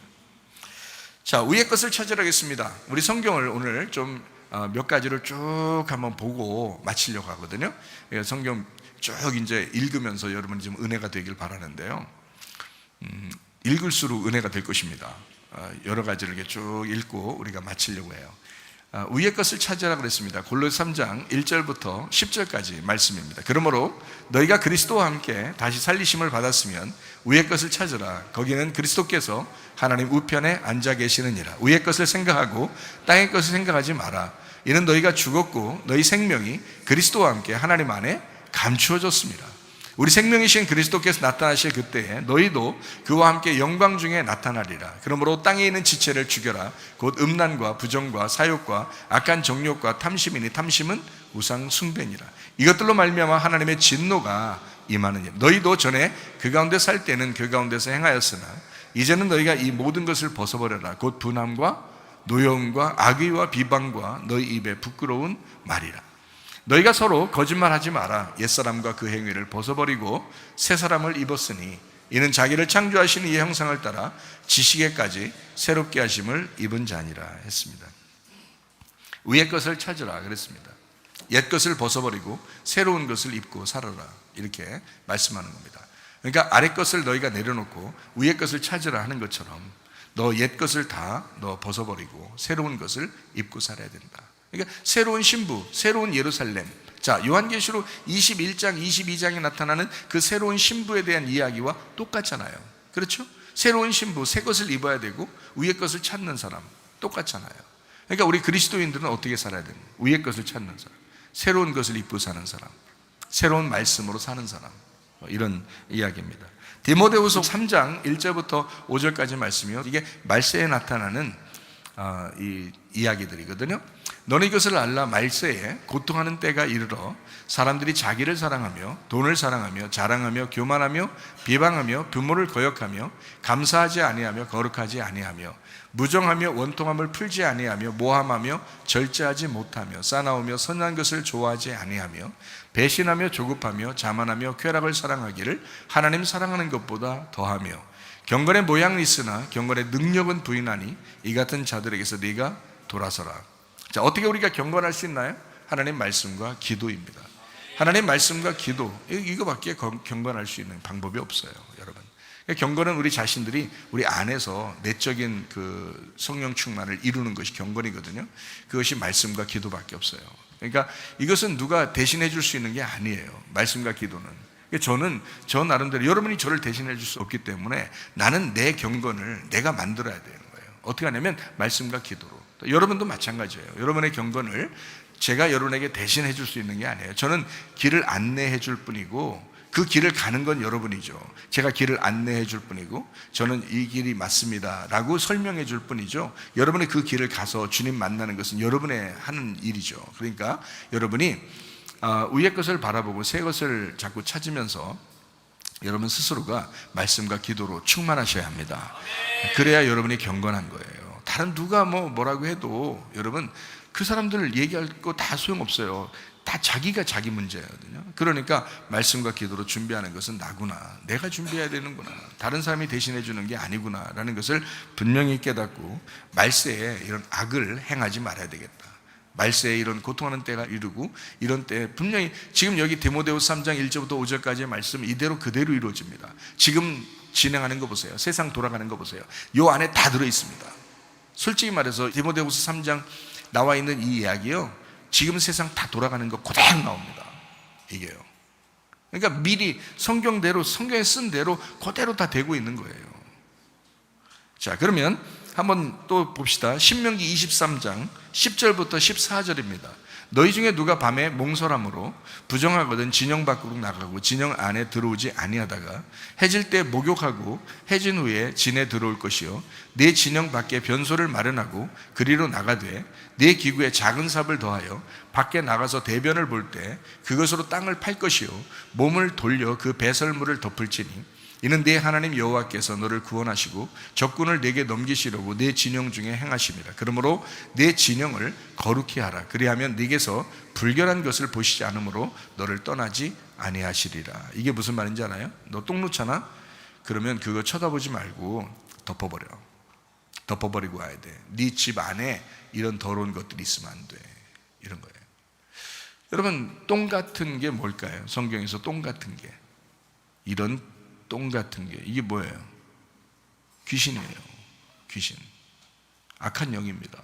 Speaker 1: 자, 위의 것을 찾으라겠습니다. 우리 성경을 오늘 좀 몇 가지를 쭉 한번 보고 마치려고 하거든요. 성경 쭉 이제 읽으면서 여러분 좀 은혜가 되길 바라는데요. 읽을수록 은혜가 될 것입니다. 여러 가지를 이렇게 쭉 읽고 우리가 마치려고 해요. 위의 것을 찾으라 그랬습니다. 골로새 3장 1절부터 10절까지 말씀입니다. 그러므로 너희가 그리스도와 함께 다시 살리심을 받았으면 위의 것을 찾으라. 거기는 그리스도께서 하나님 우편에 앉아 계시느니라. 위의 것을 생각하고 땅의 것을 생각하지 마라. 이는 너희가 죽었고 너희 생명이 그리스도와 함께 하나님 안에 감추어졌습니다. 우리 생명이신 그리스도께서 나타나실 그때에 너희도 그와 함께 영광 중에 나타나리라. 그러므로 땅에 있는 지체를 죽여라. 곧 음란과 부정과 사욕과 악한 정욕과 탐심이니 탐심은 우상 숭배니라. 이것들로 말미암아 하나님의 진노가 임하느니라. 너희도 전에 그 가운데 살 때는 그 가운데서 행하였으나 이제는 너희가 이 모든 것을 벗어버려라. 곧 분함과 노여움과 악의와 비방과 너희 입에 부끄러운 말이라. 너희가 서로 거짓말하지 마라. 옛사람과 그 행위를 벗어버리고 새 사람을 입었으니 이는 자기를 창조하신 이의 형상을 따라 지식에까지 새롭게 하심을 입은 자니라 했습니다. 위의 것을 찾으라 그랬습니다. 옛 것을 벗어버리고 새로운 것을 입고 살아라, 이렇게 말씀하는 겁니다. 그러니까 아래 것을 너희가 내려놓고 위의 것을 찾으라 하는 것처럼 너 옛 것을 다 너 벗어버리고 새로운 것을 입고 살아야 된다. 그러니까 새로운 신부, 새로운 예루살렘. 자, 요한계시록 21장, 22장에 나타나는 그 새로운 신부에 대한 이야기와 똑같잖아요. 그렇죠? 새로운 신부, 새 것을 입어야 되고 위의 것을 찾는 사람, 똑같잖아요. 그러니까 우리 그리스도인들은 어떻게 살아야 되는 거예요? 위의 것을 찾는 사람, 새로운 것을 입고 사는 사람, 새로운 말씀으로 사는 사람, 이런 이야기입니다. 디모데후서 3장 1절부터 5절까지 말씀이요, 이게 말세에 나타나는 이 이야기들이거든요. 너는 이것을 알라. 말세에 고통하는 때가 이르러 사람들이 자기를 사랑하며 돈을 사랑하며 자랑하며 교만하며 비방하며 부모를 거역하며 감사하지 아니하며 거룩하지 아니하며 무정하며 원통함을 풀지 아니하며 모함하며 절제하지 못하며 싸나우며 선한 것을 좋아하지 아니하며 배신하며 조급하며 자만하며 쾌락을 사랑하기를 하나님 사랑하는 것보다 더하며 경건의 모양은 있으나 경건의 능력은 부인하니 이 같은 자들에게서 네가 돌아서라. 자, 어떻게 우리가 경건할 수 있나요? 하나님 말씀과 기도입니다. 하나님 말씀과 기도, 이거밖에 경건할 수 있는 방법이 없어요, 여러분. 경건은 우리 자신들이 우리 안에서 내적인 그 성령 충만을 이루는 것이 경건이거든요. 그것이 말씀과 기도밖에 없어요. 그러니까 이것은 누가 대신해 줄 수 있는 게 아니에요, 말씀과 기도는. 저는 저 나름대로, 여러분이 저를 대신해 줄 수 없기 때문에 나는 내 경건을 내가 만들어야 되는 거예요. 어떻게 하냐면 말씀과 기도로. 여러분도 마찬가지예요. 여러분의 경건을 제가 여러분에게 대신해 줄 수 있는 게 아니에요. 저는 길을 안내해 줄 뿐이고 그 길을 가는 건 여러분이죠. 제가 길을 안내해 줄 뿐이고 저는 이 길이 맞습니다 라고 설명해 줄 뿐이죠. 여러분이 그 길을 가서 주님 만나는 것은 여러분의 하는 일이죠. 그러니까 여러분이 위의 것을 바라보고 새 것을 자꾸 찾으면서 여러분 스스로가 말씀과 기도로 충만하셔야 합니다. 그래야 여러분이 경건한 거예요. 다른 누가 뭐라고 해도 여러분 그 사람들 얘기할 거 다 소용없어요. 다 자기가 자기 문제거든요. 그러니까 말씀과 기도로 준비하는 것은 나구나, 내가 준비해야 되는구나, 다른 사람이 대신해 주는 게 아니구나 라는 것을 분명히 깨닫고 말세에 이런 악을 행하지 말아야 되겠다. 말세에 이런 고통하는 때가 이르고 이런 때 분명히 지금 여기 디모데후서 3장 1절부터 5절까지의 말씀 이대로 그대로 이루어집니다. 지금 진행하는 거 보세요. 세상 돌아가는 거 보세요. 요 안에 다 들어있습니다. 솔직히 말해서 디모데후서 3장 나와 있는 이 이야기요, 지금 세상 다 돌아가는 거 그대로 나옵니다. 이게요. 그러니까 미리 성경대로, 성경에 쓴 대로 그대로 다 되고 있는 거예요. 자, 그러면 한번 또 봅시다. 신명기 23장 10절부터 14절입니다. 너희 중에 누가 밤에 몽설함으로 부정하거든 진영 밖으로 나가고 진영 안에 들어오지 아니하다가 해질 때 목욕하고 해진 후에 진에 들어올 것이요 네 진영 밖에 변소를 마련하고 그리로 나가되 네 기구에 작은 삽을 더하여 밖에 나가서 대변을 볼 때 그것으로 땅을 팔 것이요 몸을 돌려 그 배설물을 덮을지니 이는 네 하나님 여호와께서 너를 구원하시고 적군을 네게 넘기시려고 네 진영 중에 행하십니다. 그러므로 네 진영을 거룩히 하라. 그리하면 네게서 불결한 것을 보시지 않으므로 너를 떠나지 아니하시리라. 이게 무슨 말인지 알아요? 너 똥 놓잖아? 그러면 그거 쳐다보지 말고 덮어버리고 와야 돼. 네 집 안에 이런 더러운 것들이 있으면 안 돼. 이런 거예요. 여러분, 똥 같은 게 뭘까요? 성경에서 똥 같은 게, 이런 똥 같은 게 이게 뭐예요? 귀신이에요. 귀신, 악한 영입니다.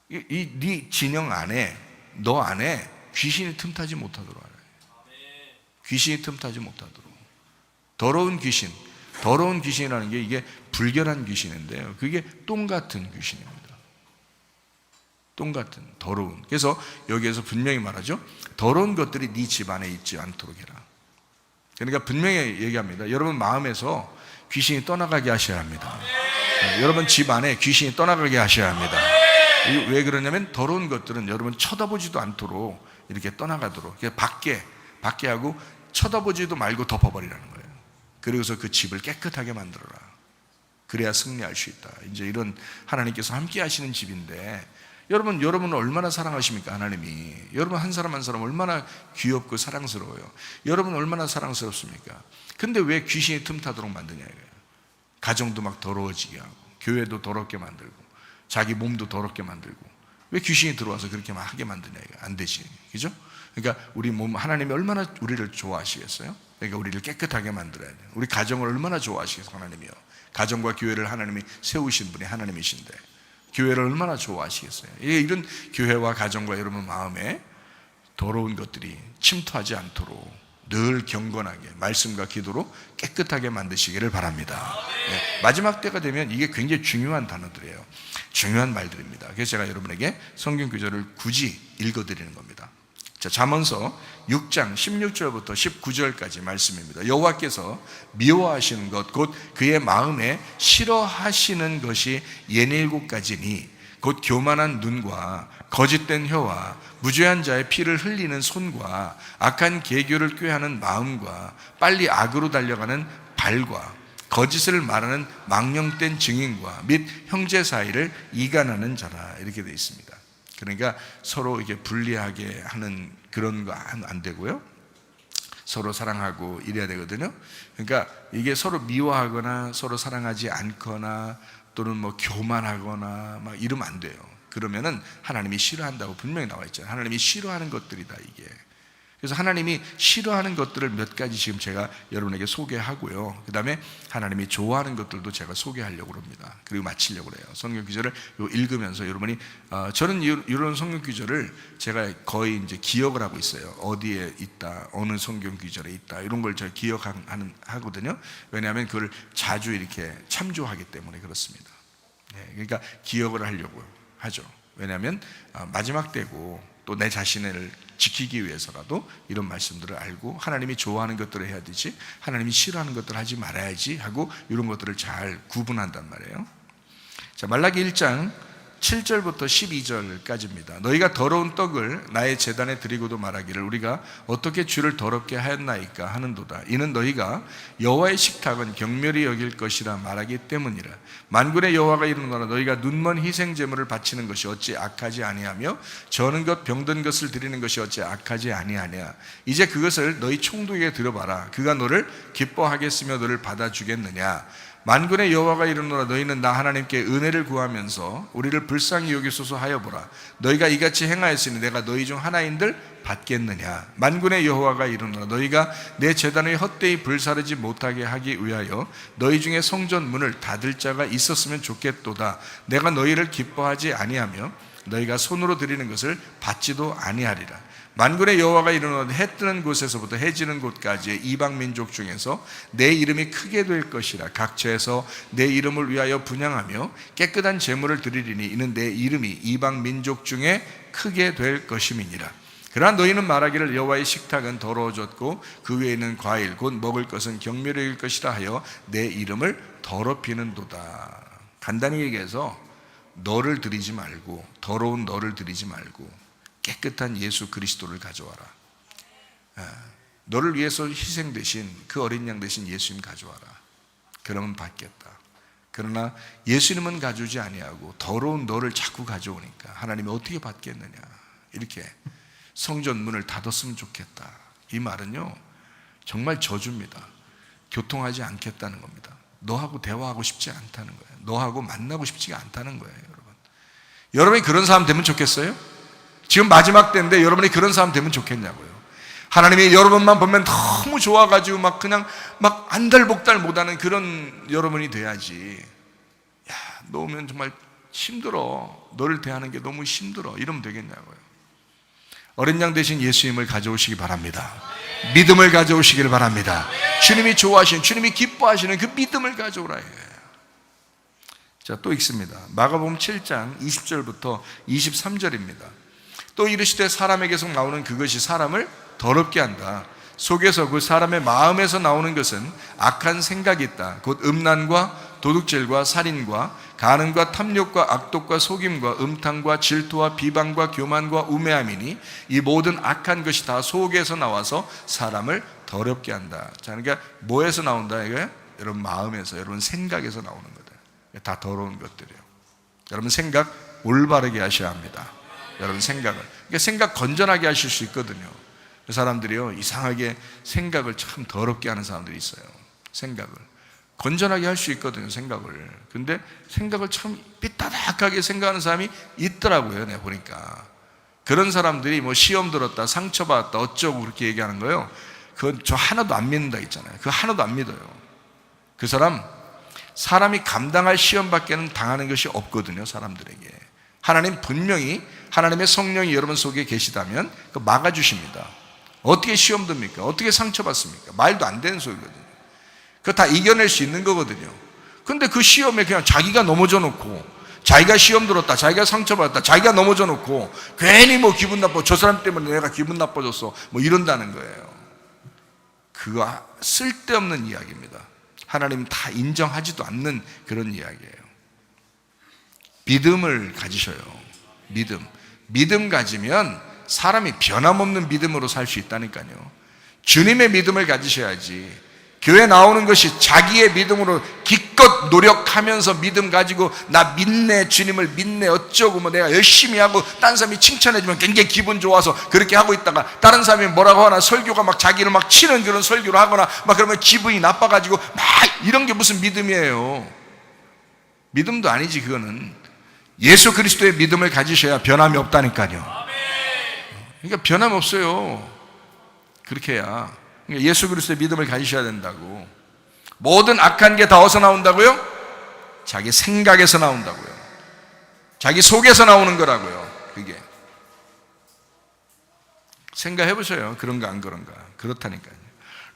Speaker 1: 네 진영 안에, 너 안에 귀신이 틈타지 못하도록 알아요. 귀신이 틈타지 못하도록. 더러운 귀신이라는 게 이게 불결한 귀신인데요, 그게 똥 같은 귀신입니다. 똥 같은, 더러운. 그래서 여기에서 분명히 말하죠. 더러운 것들이 네 집 안에 있지 않도록 해라. 그러니까 분명히 얘기합니다. 여러분 마음에서 귀신이 떠나가게 하셔야 합니다. 여러분 집 안에 귀신이 떠나가게 하셔야 합니다. 왜 그러냐면 더러운 것들은 여러분 쳐다보지도 않도록 이렇게 떠나가도록, 밖에 하고 쳐다보지도 말고 덮어버리라는 거예요. 그리고서 그 집을 깨끗하게 만들어라. 그래야 승리할 수 있다. 이제 이런 하나님께서 함께 하시는 집인데 여러분을 얼마나 사랑하십니까? 하나님이. 여러분 한 사람 한 사람 얼마나 귀엽고 사랑스러워요. 여러분 얼마나 사랑스럽습니까? 근데 왜 귀신이 틈타도록 만드냐 이거예요. 가정도 막 더러워지게 하고, 교회도 더럽게 만들고, 자기 몸도 더럽게 만들고, 왜 귀신이 들어와서 그렇게 막 하게 만드냐 이거 안 되지, 그죠? 그러니까 우리 몸, 하나님이 얼마나 우리를 좋아하시겠어요? 그러니까 우리를 깨끗하게 만들어야 돼요. 우리 가정을 얼마나 좋아하시겠어요, 하나님이요. 가정과 교회를 하나님이 세우신 분이 하나님이신데 교회를 얼마나 좋아하시겠어요? 이런 교회와 가정과 여러분 마음에 더러운 것들이 침투하지 않도록 늘 경건하게 말씀과 기도로 깨끗하게 만드시기를 바랍니다. 네, 마지막 때가 되면 이게 굉장히 중요한 단어들이에요. 중요한 말들입니다. 그래서 제가 여러분에게 성경 구절을 굳이 읽어드리는 겁니다. 자, 잠언서 6장 16절부터 19절까지 말씀입니다. 여호와께서 미워하시는 것 곧 그의 마음에 싫어하시는 것이 67가지니 곧 교만한 눈과 거짓된 혀와 무죄한 자의 피를 흘리는 손과 악한 계교를 꾀하는 마음과 빨리 악으로 달려가는 발과 거짓을 말하는 망령된 증인과 및 형제 사이를 이간하는 자라, 이렇게 되어 있습니다. 그러니까 서로 이게 불리하게 하는 그런 거 안 되고요. 서로 사랑하고 이래야 되거든요. 그러니까 이게 서로 미워하거나 서로 사랑하지 않거나 또는 뭐 교만하거나 막 이러면 안 돼요. 그러면은 하나님이 싫어한다고 분명히 나와 있잖아요. 하나님이 싫어하는 것들이다 이게. 그래서 하나님이 싫어하는 것들을 몇 가지 지금 제가 여러분에게 소개하고요. 그 다음에 하나님이 좋아하는 것들도 제가 소개하려고 합니다. 그리고 마치려고 해요. 성경 구절을 읽으면서 여러분이 저는 이런 성경 구절을 제가 거의 이제 기억을 하고 있어요. 어디에 있다, 어느 성경 구절에 있다, 이런 걸 제가 기억하거든요. 왜냐하면 그걸 자주 이렇게 참조하기 때문에 그렇습니다. 네, 그러니까 기억을 하려고 하죠. 왜냐하면 마지막 때고 또 내 자신을 지키기 위해서라도 이런 말씀들을 알고 하나님이 좋아하는 것들을 해야 되지 하나님이 싫어하는 것들을 하지 말아야지 하고 이런 것들을 잘 구분한단 말이에요. 자, 말라기 1장 7절부터 12절까지입니다. 너희가 더러운 떡을 나의 제단에 드리고도 말하기를 우리가 어떻게 주를 더럽게 하였나이까 하는도다. 이는 너희가 여호와의 식탁은 경멸히 여길 것이라 말하기 때문이라. 만군의 여호와가 이르노라. 너희가 눈먼 희생 제물을 바치는 것이 어찌 악하지 아니하며 저는 것 병든 것을 드리는 것이 어찌 악하지 아니하냐. 이제 그것을 너희 총독에게 들어봐라. 그가 너를 기뻐하겠으며 너를 받아주겠느냐. 만군의 여호와가 이르노라. 너희는 나 하나님께 은혜를 구하면서 우리를 불쌍히 여기소서 하여 보라. 너희가 이같이 행하였으니 내가 너희 중 하나인들 받겠느냐. 만군의 여호와가 이르노라. 너희가 내 제단에 헛되이 불사르지 못하게 하기 위하여 너희 중에 성전 문을 닫을 자가 있었으면 좋겠도다. 내가 너희를 기뻐하지 아니하며 너희가 손으로 드리는 것을 받지도 아니하리라. 만군의 여호와가 이르노라. 해 뜨는 곳에서부터 해 지는 곳까지의 이방 민족 중에서 내 이름이 크게 될 것이라. 각처에서 내 이름을 위하여 분향하며 깨끗한 제물을 드리리니 이는 내 이름이 이방 민족 중에 크게 될 것임이니라. 그러나 너희는 말하기를 여호와의 식탁은 더러워졌고 그 외에 있는 과일 곧 먹을 것은 경멸일 것이라 하여 내 이름을 더럽히는도다. 간단히 얘기해서 너를 드리지 말고, 더러운 너를 드리지 말고 깨끗한 예수 그리스도를 가져와라. 너를 위해서 희생되신 그 어린 양 되신 예수님 가져와라. 그러면 받겠다. 그러나 예수님은 가져오지 아니하고 더러운 너를 자꾸 가져오니까 하나님이 어떻게 받겠느냐. 이렇게 성전 문을 닫았으면 좋겠다. 이 말은요 정말 저주입니다. 교통하지 않겠다는 겁니다. 너하고 대화하고 싶지 않다는 거예요. 너하고 만나고 싶지가 않다는 거예요. 여러분이 그런 사람 되면 좋겠어요? 지금 마지막 때인데 여러분이 그런 사람 되면 좋겠냐고요. 하나님이 여러분만 보면 너무 좋아가지고 막 그냥 막 안달복달 못하는 그런 여러분이 돼야지. 야, 너 오면 정말 힘들어. 너를 대하는 게 너무 힘들어. 이러면 되겠냐고요. 어린 양 대신 예수님을 가져오시기 바랍니다. 믿음을 가져오시기를 바랍니다. 주님이 좋아하시는, 주님이 기뻐하시는 그 믿음을 가져오라 해요. 자, 또 읽습니다. 마가복음 7장 20절부터 23절입니다. 또 이르시되 사람에게서 나오는 그것이 사람을 더럽게 한다. 속에서 그 사람의 마음에서 나오는 것은 악한 생각이 있다. 곧 음란과 도둑질과 살인과 간음과 탐욕과 악독과 속임과 음탕과 질투와 비방과 교만과 우매함이니 이 모든 악한 것이 다 속에서 나와서 사람을 더럽게 한다. 자, 그러니까 뭐에서 나온다 이거예요? 여러분 마음에서, 여러분 생각에서 나오는 거다. 다 더러운 것들이에요. 여러분 생각 올바르게 하셔야 합니다. 여러분 생각을. 그러니까 생각 건전하게 하실 수 있거든요. 그 사람들이요, 이상하게 생각을 참 더럽게 하는 사람들이 있어요. 생각을 건전하게 할 수 있거든요, 생각을. 근데 생각을 참 삐딱하게 생각하는 사람이 있더라고요, 내가 보니까. 그런 사람들이 뭐 시험 들었다, 상처받았다, 어쩌고 그렇게 얘기하는 거예요. 그건 저 하나도 안 믿는다 있잖아요. 그거 하나도 안 믿어요. 그 사람이 감당할 시험밖에는 당하는 것이 없거든요, 사람들에게. 하나님 분명히 하나님의 성령이 여러분 속에 계시다면 그거 막아주십니다. 어떻게 시험 듭니까? 어떻게 상처받습니까? 말도 안 되는 소리거든요. 그거 다 이겨낼 수 있는 거거든요. 근데 그 시험에 그냥 자기가 넘어져 놓고, 자기가 시험 들었다, 자기가 상처받았다, 자기가 넘어져 놓고 괜히 뭐 기분 나빠, 저 사람 때문에 내가 기분 나빠졌어, 뭐 이런다는 거예요. 그거 쓸데없는 이야기입니다. 하나님 다 인정하지도 않는 그런 이야기예요. 믿음을 가지셔요. 믿음 가지면 사람이 변함없는 믿음으로 살 수 있다니까요. 주님의 믿음을 가지셔야지. 교회 나오는 것이 자기의 믿음으로 기껏 노력하면서 믿음 가지고 나 믿네, 주님을 믿네, 어쩌고 뭐 내가 열심히 하고 다른 사람이 칭찬해주면 굉장히 기분 좋아서 그렇게 하고 있다가 다른 사람이 뭐라고 하나, 설교가 막 자기를 막 치는 그런 설교를 하거나 막 그러면 기분이 나빠가지고 막 이런 게 무슨 믿음이에요? 믿음도 아니지. 그거는 예수 그리스도의 믿음을 가지셔야 변함이 없다니까요. 그러니까 변함 없어요. 그렇게 해야. 그러니까 예수 그리스도의 믿음을 가지셔야 된다고. 모든 악한 게 다 어디서 나온다고요? 자기 생각에서 나온다고요. 자기 속에서 나오는 거라고요. 그게 생각해 보세요. 그런가 안 그런가. 그렇다니까요.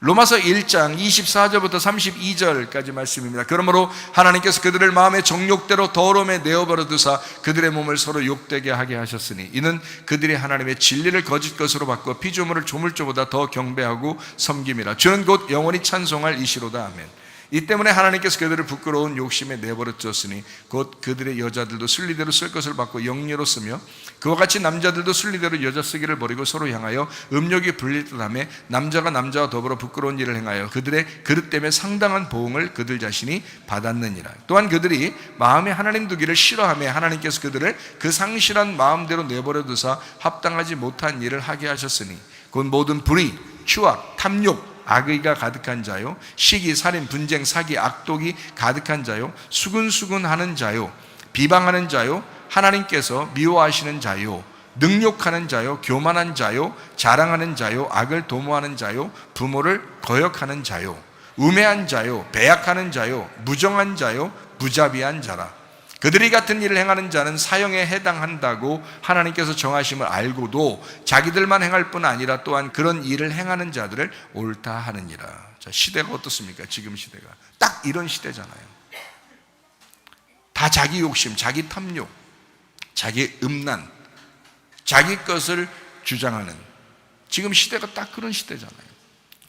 Speaker 1: 로마서 1장 24절부터 32절까지 말씀입니다. 그러므로 하나님께서 그들을 마음의 정욕대로 더러움에 내어버려 두사 그들의 몸을 서로 욕되게 하게 하셨으니 이는 그들이 하나님의 진리를 거짓 것으로 바꿔 피조물을 조물주보다 더 경배하고 섬김이라. 주는 곧 영원히 찬송할 이시로다. 아멘. 이 때문에 하나님께서 그들을 부끄러운 욕심에 내버려 두었으니 곧 그들의 여자들도 순리대로 쓸 것을 받고 영리로 쓰며 그와 같이 남자들도 순리대로 여자 쓰기를 버리고 서로 향하여 음욕이 불릴 듯하며 남자가 남자와 더불어 부끄러운 일을 행하여 그들의 그릇 때문에 상당한 보응을 그들 자신이 받았느니라. 또한 그들이 마음에 하나님 두기를 싫어하며 하나님께서 그들을 그 상실한 마음대로 내버려 두사 합당하지 못한 일을 하게 하셨으니 곧 모든 불의, 추악, 탐욕, 악의가 가득한 자요, 시기, 살인, 분쟁, 사기, 악독이 가득한 자요, 수근수근하는 자요, 비방하는 자요, 하나님께서 미워하시는 자요, 능욕하는 자요, 교만한 자요, 자랑하는 자요, 악을 도모하는 자요, 부모를 거역하는 자요, 우매한 자요, 배약하는 자요, 무정한 자요, 무자비한 자라. 그들이 같은 일을 행하는 자는 사형에 해당한다고 하나님께서 정하심을 알고도 자기들만 행할 뿐 아니라 또한 그런 일을 행하는 자들을 옳다 하느니라. 자, 시대가 어떻습니까? 지금 시대가 딱 이런 시대잖아요. 다 자기 욕심, 자기 탐욕, 자기 음란, 자기 것을 주장하는 지금 시대가 딱 그런 시대잖아요.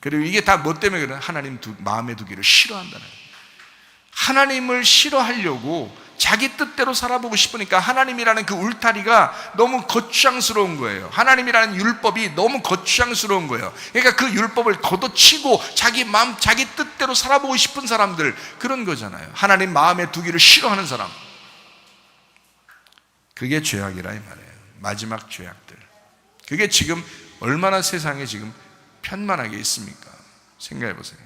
Speaker 1: 그리고 이게 다 뭐 때문에 그래? 하나님 마음에 두기를 싫어한다는 거예요. 하나님을 싫어하려고 자기 뜻대로 살아보고 싶으니까 하나님이라는 그 울타리가 너무 거추장스러운 거예요. 하나님이라는 율법이 너무 거추장스러운 거예요. 그러니까 그 율법을 걷어치고 자기 마음, 자기 뜻대로 살아보고 싶은 사람들, 그런 거잖아요. 하나님 마음에 두기를 싫어하는 사람. 그게 죄악이라 이 말이에요. 마지막 죄악들. 그게 지금 얼마나 세상에 지금 편만하게 있습니까? 생각해 보세요.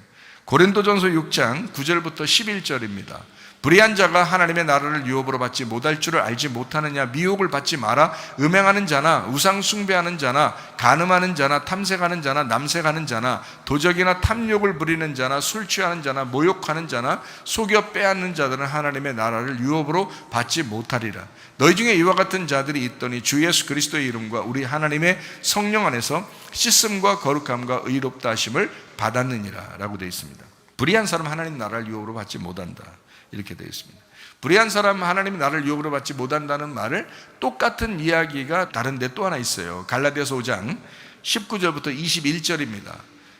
Speaker 1: 고린도전서 6장 9절부터 11절입니다. 불의한 자가 하나님의 나라를 유업으로 받지 못할 줄을 알지 못하느냐. 미혹을 받지 마라. 음행하는 자나 우상 숭배하는 자나 간음하는 자나 탐색하는 자나 남색하는 자나 도적이나 탐욕을 부리는 자나 술 취하는 자나 모욕하는 자나 속여 빼앗는 자들은 하나님의 나라를 유업으로 받지 못하리라. 너희 중에 이와 같은 자들이 있더니 주 예수 그리스도의 이름과 우리 하나님의 성령 안에서 씻음과 거룩함과 의롭다 하심을 받았느니라 라고 되어 있습니다. 불의한 사람 하나님 나라를 유업으로 받지 못한다, 이렇게 되어 있습니다. 불의한 사람 하나님이 나를 유업으로 받지 못한다는 말을 똑같은 이야기가 다른 데 또 하나 있어요. 갈라디아서 5장 19절부터 21절입니다.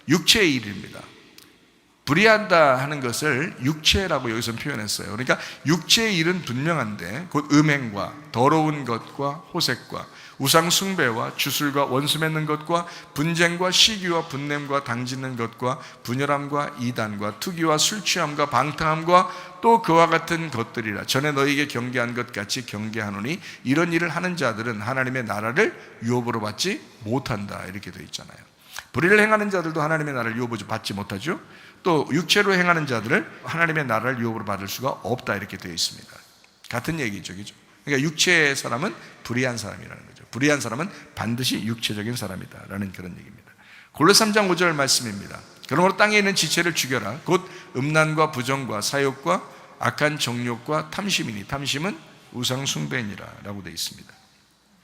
Speaker 1: 육체의 일입니다. 불의하다 하는 것을 육체라고 여기서 표현했어요. 그러니까 육체의 일은 분명한데 곧 음행과 더러운 것과 호색과 우상 숭배와 주술과 원수 맺는 것과 분쟁과 시기와 분냄과 당짓는 것과 분열함과 이단과 투기와 술 취함과 방탕함과 또 그와 같은 것들이라. 전에 너희에게 경계한 것 같이 경계하노니 이런 일을 하는 자들은 하나님의 나라를 유업으로 받지 못한다. 이렇게 되어 있잖아요. 불의를 행하는 자들도 하나님의 나라를 유업으로 받지 못하죠. 또 육체로 행하는 자들을 하나님의 나라를 유업으로 받을 수가 없다. 이렇게 되어 있습니다. 같은 얘기죠, 그죠? 그러니까 육체의 사람은 불의한 사람이라는 거죠. 불의한 사람은 반드시 육체적인 사람이다라는 그런 얘기입니다. 골로새 3장 5절 말씀입니다. 그러므로 땅에 있는 지체를 죽여라. 곧 음란과 부정과 사욕과 악한 정욕과 탐심이니 탐심은 우상 숭배니라 라고 되어 있습니다.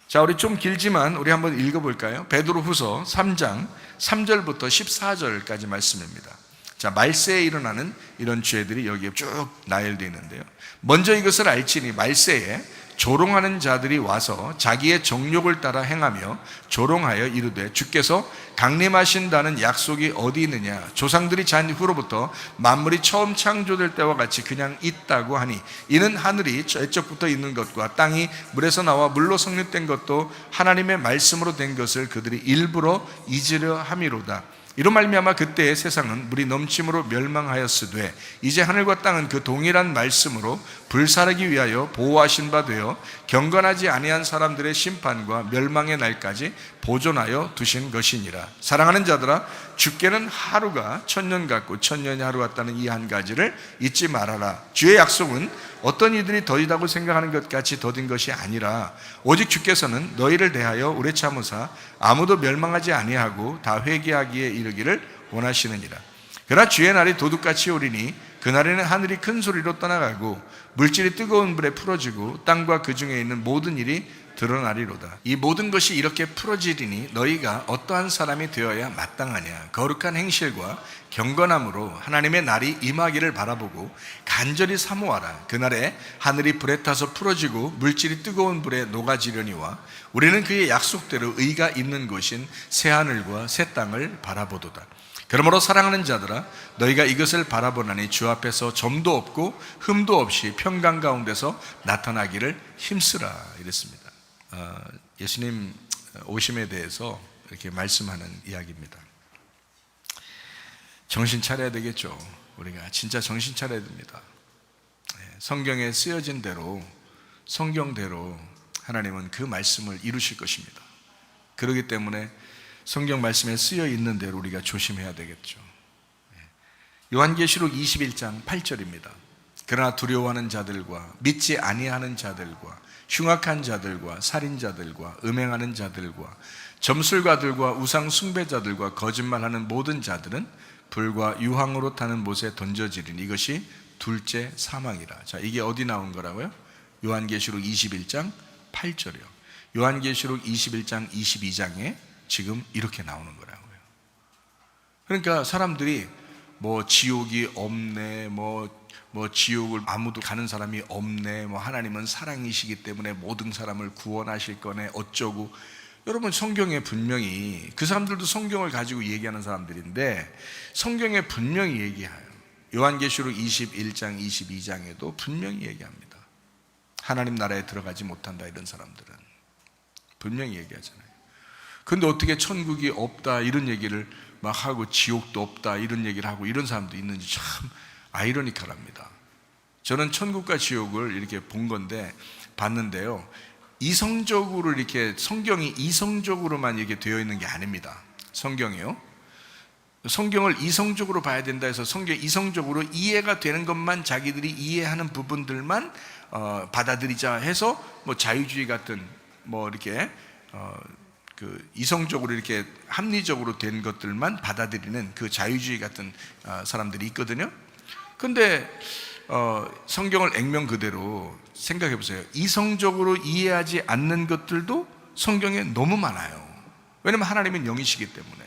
Speaker 1: 자, 우리 좀 길지만 우리 한번 읽어볼까요? 베드로후서 3장 3절부터 14절까지 말씀입니다. 자, 말세에 일어나는 이런 죄들이 여기에 쭉 나열되어 있는데요. 먼저 이것을 알지니 말세에 조롱하는 자들이 와서 자기의 정욕을 따라 행하며 조롱하여 이르되 주께서 강림하신다는 약속이 어디 있느냐. 조상들이 잔 후로부터 만물이 처음 창조될 때와 같이 그냥 있다고 하니 이는 하늘이 애적부터 있는 것과 땅이 물에서 나와 물로 성립된 것도 하나님의 말씀으로 된 것을 그들이 일부러 잊으려 함이로다. 이로 말미암아 그때의 세상은 물이 넘침으로 멸망하였으되 이제 하늘과 땅은 그 동일한 말씀으로 불사르기 위하여 보호하신 바 되어 경건하지 아니한 사람들의 심판과 멸망의 날까지 보존하여 두신 것이니라. 사랑하는 자들아, 주께는 하루가 천년 같고 천년이 하루 같다는 이 한 가지를 잊지 말아라. 주의 약속은 어떤 이들이 더디다고 생각하는 것 같이 더딘 것이 아니라 오직 주께서는 너희를 대하여 오래 참으사 아무도 멸망하지 아니하고 다 회개하기에 이르기를 원하시느니라. 그러나 주의 날이 도둑같이 오리니 그날에는 하늘이 큰 소리로 떠나가고 물질이 뜨거운 불에 풀어지고 땅과 그 중에 있는 모든 일이 드러나리로다. 이 모든 것이 이렇게 풀어지리니 너희가 어떠한 사람이 되어야 마땅하냐. 거룩한 행실과 경건함으로 하나님의 날이 임하기를 바라보고 간절히 사모하라. 그날에 하늘이 불에 타서 풀어지고 물질이 뜨거운 불에 녹아지려니와 우리는 그의 약속대로 의가 있는 곳인 새하늘과 새 땅을 바라보도다. 그러므로 사랑하는 자들아, 너희가 이것을 바라보나니 주 앞에서 점도 없고 흠도 없이 평강 가운데서 나타나기를 힘쓰라. 이랬습니다. 예수님 오심에 대해서 이렇게 말씀하는 이야기입니다. 정신 차려야 되겠죠. 우리가 진짜 정신 차려야 됩니다. 성경에 쓰여진 대로, 성경대로 하나님은 그 말씀을 이루실 것입니다. 그렇기 때문에 성경 말씀에 쓰여 있는 대로 우리가 조심해야 되겠죠. 요한계시록 21장 8절입니다. 그러나 두려워하는 자들과 믿지 아니하는 자들과 흉악한 자들과 살인자들과 음행하는 자들과 점술가들과 우상 숭배자들과 거짓말하는 모든 자들은 불과 유황으로 타는 못에 던져지리니 이것이 둘째 사망이라. 자, 이게 어디 나온 거라고요? 요한계시록 21장 8절이요. 요한계시록 21장 22장에 지금 이렇게 나오는 거라고요. 그러니까 사람들이 뭐 지옥이 없네, 뭐 지옥을 아무도 가는 사람이 없네, 뭐 하나님은 사랑이시기 때문에 모든 사람을 구원하실 거네, 어쩌고. 여러분, 성경에 분명히, 그 사람들도 성경을 가지고 얘기하는 사람들인데 성경에 분명히 얘기해요. 요한계시록 21장 22장에도 분명히 얘기합니다. 하나님 나라에 들어가지 못한다, 이런 사람들은 분명히 얘기하잖아요. 근데 어떻게 천국이 없다 이런 얘기를 막 하고 지옥도 없다 이런 얘기를 하고 이런 사람도 있는지 참 아이러니컬합니다. 저는 천국과 지옥을 이렇게 본 건데, 봤는데요, 이성적으로 이렇게 성경이 이성적으로만 이렇게 되어 있는 게 아닙니다. 성경이요, 성경을 이성적으로 봐야 된다 해서 성경 이성적으로 이해가 되는 것만 자기들이 이해하는 부분들만 받아들이자 해서 뭐 자유주의 같은 뭐 이렇게 그 이성적으로 이렇게 합리적으로 된 것들만 받아들이는 그 자유주의 같은 사람들이 있거든요. 근데 성경을 액면 그대로 생각해 보세요. 이성적으로 이해하지 않는 것들도 성경에 너무 많아요. 왜냐하면 하나님은 영이시기 때문에,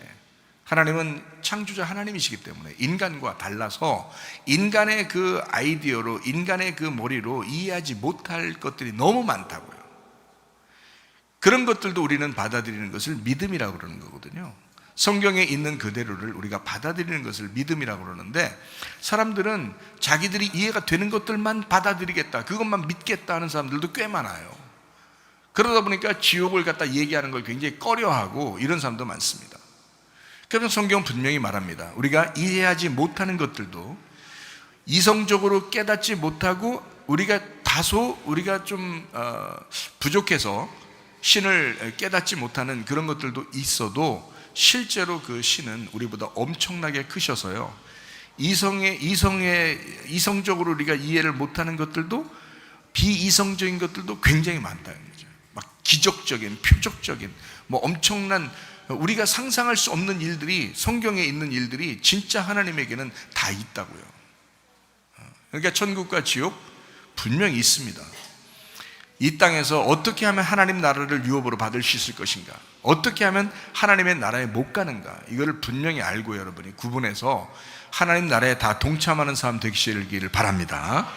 Speaker 1: 하나님은 창조자 하나님이시기 때문에 인간과 달라서 인간의 그 아이디어로, 인간의 그 머리로 이해하지 못할 것들이 너무 많다고요. 그런 것들도 우리는 받아들이는 것을 믿음이라고 그러는 거거든요. 성경에 있는 그대로를 우리가 받아들이는 것을 믿음이라고 그러는데, 사람들은 자기들이 이해가 되는 것들만 받아들이겠다, 그것만 믿겠다 하는 사람들도 꽤 많아요. 그러다 보니까 지옥을 갖다 얘기하는 걸 굉장히 꺼려하고 이런 사람도 많습니다. 그러면 성경은 분명히 말합니다. 우리가 이해하지 못하는 것들도 이성적으로 깨닫지 못하고 우리가 좀 부족해서 신을 깨닫지 못하는 그런 것들도 있어도 실제로 그 신은 우리보다 엄청나게 크셔서요, 이성적으로 우리가 이해를 못하는 것들도, 비이성적인 것들도 굉장히 많다는 거죠. 막 기적적인, 표적적인, 뭐 엄청난, 우리가 상상할 수 없는 일들이, 성경에 있는 일들이 진짜 하나님에게는 다 있다고요. 그러니까 천국과 지옥 분명히 있습니다. 이 땅에서 어떻게 하면 하나님 나라를 유업으로 받을 수 있을 것인가, 어떻게 하면 하나님의 나라에 못 가는가, 이거를 분명히 알고 여러분이 구분해서 하나님 나라에 다 동참하는 사람 되시기를 바랍니다.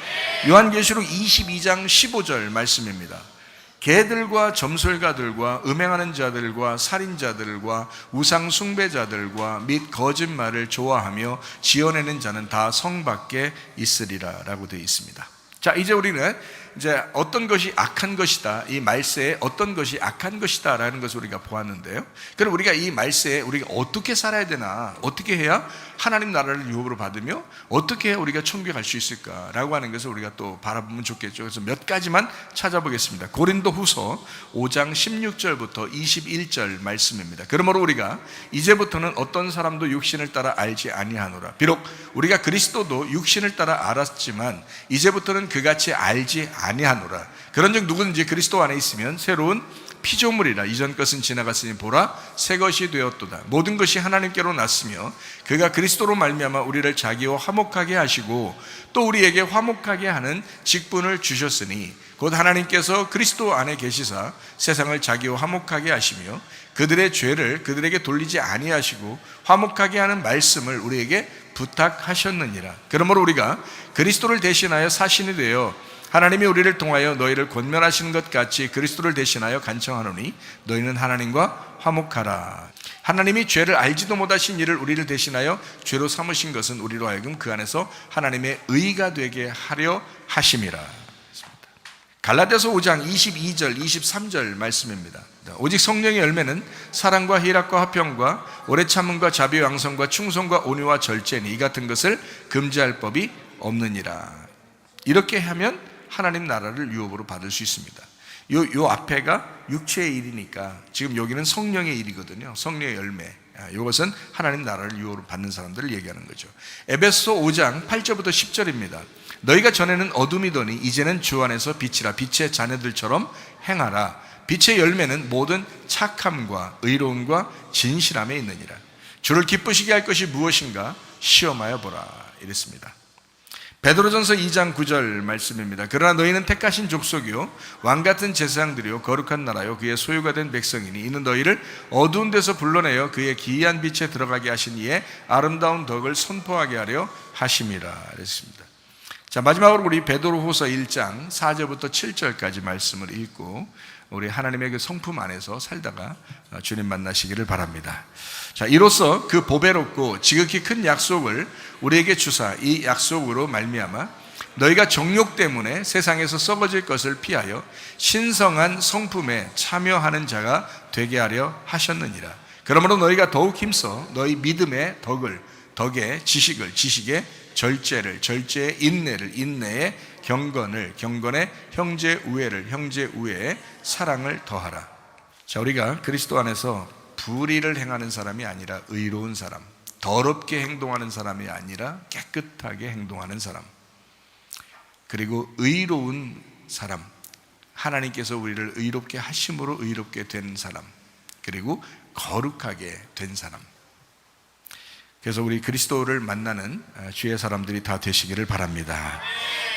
Speaker 1: 요한계시록 22장 15절 말씀입니다. 개들과 점술가들과 음행하는 자들과 살인자들과 우상 숭배자들과 및 거짓말을 좋아하며 지어내는 자는 다 성 밖에 있으리라 라고 되어 있습니다. 자, 이제 우리는 어떤 것이 악한 것이다, 이 말세에 어떤 것이 악한 것이다 라는 것을 우리가 보았는데요, 그럼 우리가 이 말세에 우리가 어떻게 살아야 되나, 어떻게 해야 하나님 나라를 유업으로 받으며 어떻게 해야 우리가 천국에 갈 수 있을까 라고 하는 것을 우리가 또 바라보면 좋겠죠. 그래서 몇 가지만 찾아보겠습니다. 고린도 후서 5장 16절부터 21절 말씀입니다. 그러므로 우리가 이제부터는 어떤 사람도 육신을 따라 알지 아니하노라. 비록 우리가 그리스도도 육신을 따라 알았지만 이제부터는 그같이 알지 아니하노라. 그런즉 누구든지 그리스도 안에 있으면 새로운 피조물이라. 이전 것은 지나갔으니 보라 새 것이 되었도다. 모든 것이 하나님께로 났으며 그가 그리스도로 말미암아 우리를 자기와 화목하게 하시고 또 우리에게 화목하게 하는 직분을 주셨으니 곧 하나님께서 그리스도 안에 계시사 세상을 자기와 화목하게 하시며 그들의 죄를 그들에게 돌리지 아니하시고 화목하게 하는 말씀을 우리에게 부탁하셨느니라. 그러므로 우리가 그리스도를 대신하여 사신이 되어 하나님이 우리를 통하여 너희를 권면하시는 것 같이 그리스도를 대신하여 간청하노니 너희는 하나님과 화목하라. 하나님이 죄를 알지도 못하신 이를 우리를 대신하여 죄로 삼으신 것은 우리로 하여금 그 안에서 하나님의 의가 되게 하려 하심이라. 갈라디아서 5장 22절 23절 말씀입니다. 오직 성령의 열매는 사랑과 희락과 화평과 오래 참음과 자비와 양성과 충성과 온유와 절제니 이 같은 것을 금지할 법이 없느니라. 이렇게 하면 하나님 나라를 유업으로 받을 수 있습니다. 요 앞에가 육체의 일이니까 지금 여기는 성령의 일이거든요. 성령의 열매. 이것은 하나님 나라를 유업으로 받는 사람들을 얘기하는 거죠. 에베소 5장 8절부터 10절입니다. 너희가 전에는 어둠이더니 이제는 주 안에서 빛이라. 빛의 자녀들처럼 행하라. 빛의 열매는 모든 착함과 의로움과 진실함에 있느니라. 주를 기쁘시게 할 것이 무엇인가 시험하여 보라. 이랬습니다. 베드로전서 2장 9절 말씀입니다. 그러나 너희는 택하신 족속이요 왕같은 제사장들이요 거룩한 나라요 그의 소유가 된 백성이니 이는 너희를 어두운 데서 불러내어 그의 기이한 빛에 들어가게 하신 이의 아름다운 덕을 선포하게 하려 하심이라. 그랬습니다. 자, 마지막으로 우리 베드로후서 1장 4절부터 7절까지 말씀을 읽고 우리 하나님의 그 성품 안에서 살다가 주님 만나시기를 바랍니다. 자, 이로써 그 보배롭고 지극히 큰 약속을 우리에게 주사 이 약속으로 말미암아 너희가 정욕 때문에 세상에서 썩어질 것을 피하여 신성한 성품에 참여하는 자가 되게 하려 하셨느니라. 그러므로 너희가 더욱 힘써 너희 믿음의 덕에 지식의 절제를, 절제의 인내를, 인내의 경건을, 경건의 형제 우애를, 형제 우애에 사랑을 더하라. 자, 우리가 그리스도 안에서 불의를 행하는 사람이 아니라 의로운 사람, 더럽게 행동하는 사람이 아니라 깨끗하게 행동하는 사람, 그리고 의로운 사람, 하나님께서 우리를 의롭게 하심으로 의롭게 된 사람, 그리고 거룩하게 된 사람. 그래서 우리 그리스도를 만나는 주의 사람들이 다 되시기를 바랍니다.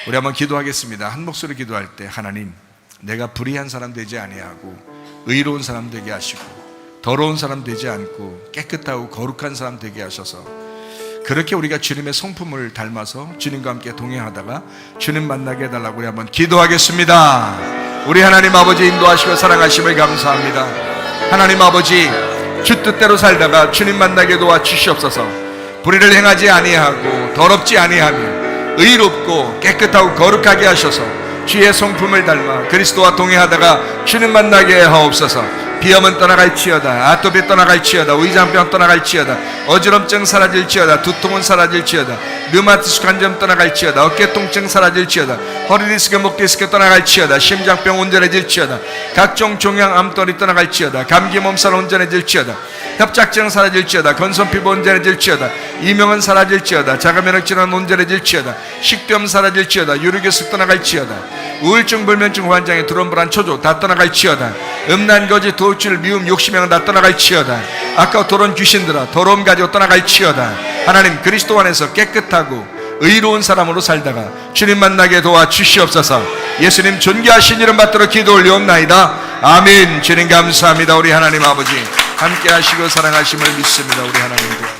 Speaker 1: 우리 한번 기도하겠습니다. 한 목소리 기도할 때 하나님, 내가 불의한 사람 되지 아니하고 의로운 사람 되게 하시고 더러운 사람 되지 않고 깨끗하고 거룩한 사람 되게 하셔서 그렇게 우리가 주님의 성품을 닮아서 주님과 함께 동행하다가 주님 만나게 해달라고 우리 한번 기도하겠습니다. 우리 하나님 아버지 인도하시고 사랑하심을 감사합니다. 하나님 아버지, 주 뜻대로 살다가 주님 만나게 도와주시옵소서. 불의를 행하지 아니하고 더럽지 아니하며 의롭고 깨끗하고 거룩하게 하셔서 주의 성품을 닮아 그리스도와 동행하다가 주님 만나게 하옵소서. 비염은 떠나갈지어다. 아토피 떠나갈지어다. 위장병 떠나갈지어다. 어지럼증 사라질지어다. 두통은 사라질지어다. 류마티스 관절 떠나갈지어다. 어깨 통증 사라질지어다. 허리 디스크, 목 디스크 떠나갈지어다. 심장병 온전해질지어다. 각종 종양 암돌이 떠나갈지어다. 감기 몸살 온전해질지어다. 협착증 사라질지어다. 건선피부 온전해질지어다. 이명은 사라질지어다. 자가면역질환 온전해질지어다. 식도염 사라질지어다. 유류교습 떠나갈지어다. 우울증, 불면증 환장에 두려움, 불안, 초조 다 떠나갈지어다. 음란, 거짓, 도둑질, 미움, 욕심형 다 떠나갈지어다. 아까 더러운 귀신들아 더러움 가지고 떠나갈지어다. 하나님 그리스도 안에서 깨끗하고 의로운 사람으로 살다가 주님 만나게 도와주시옵소서. 예수님 존귀하신 이름 받들어 기도 올려옵나이다. 아멘. 주님 감사합니다. 우리 하나님 아버지 함께 하시고 사랑하심을 믿습니다. 우리 하나님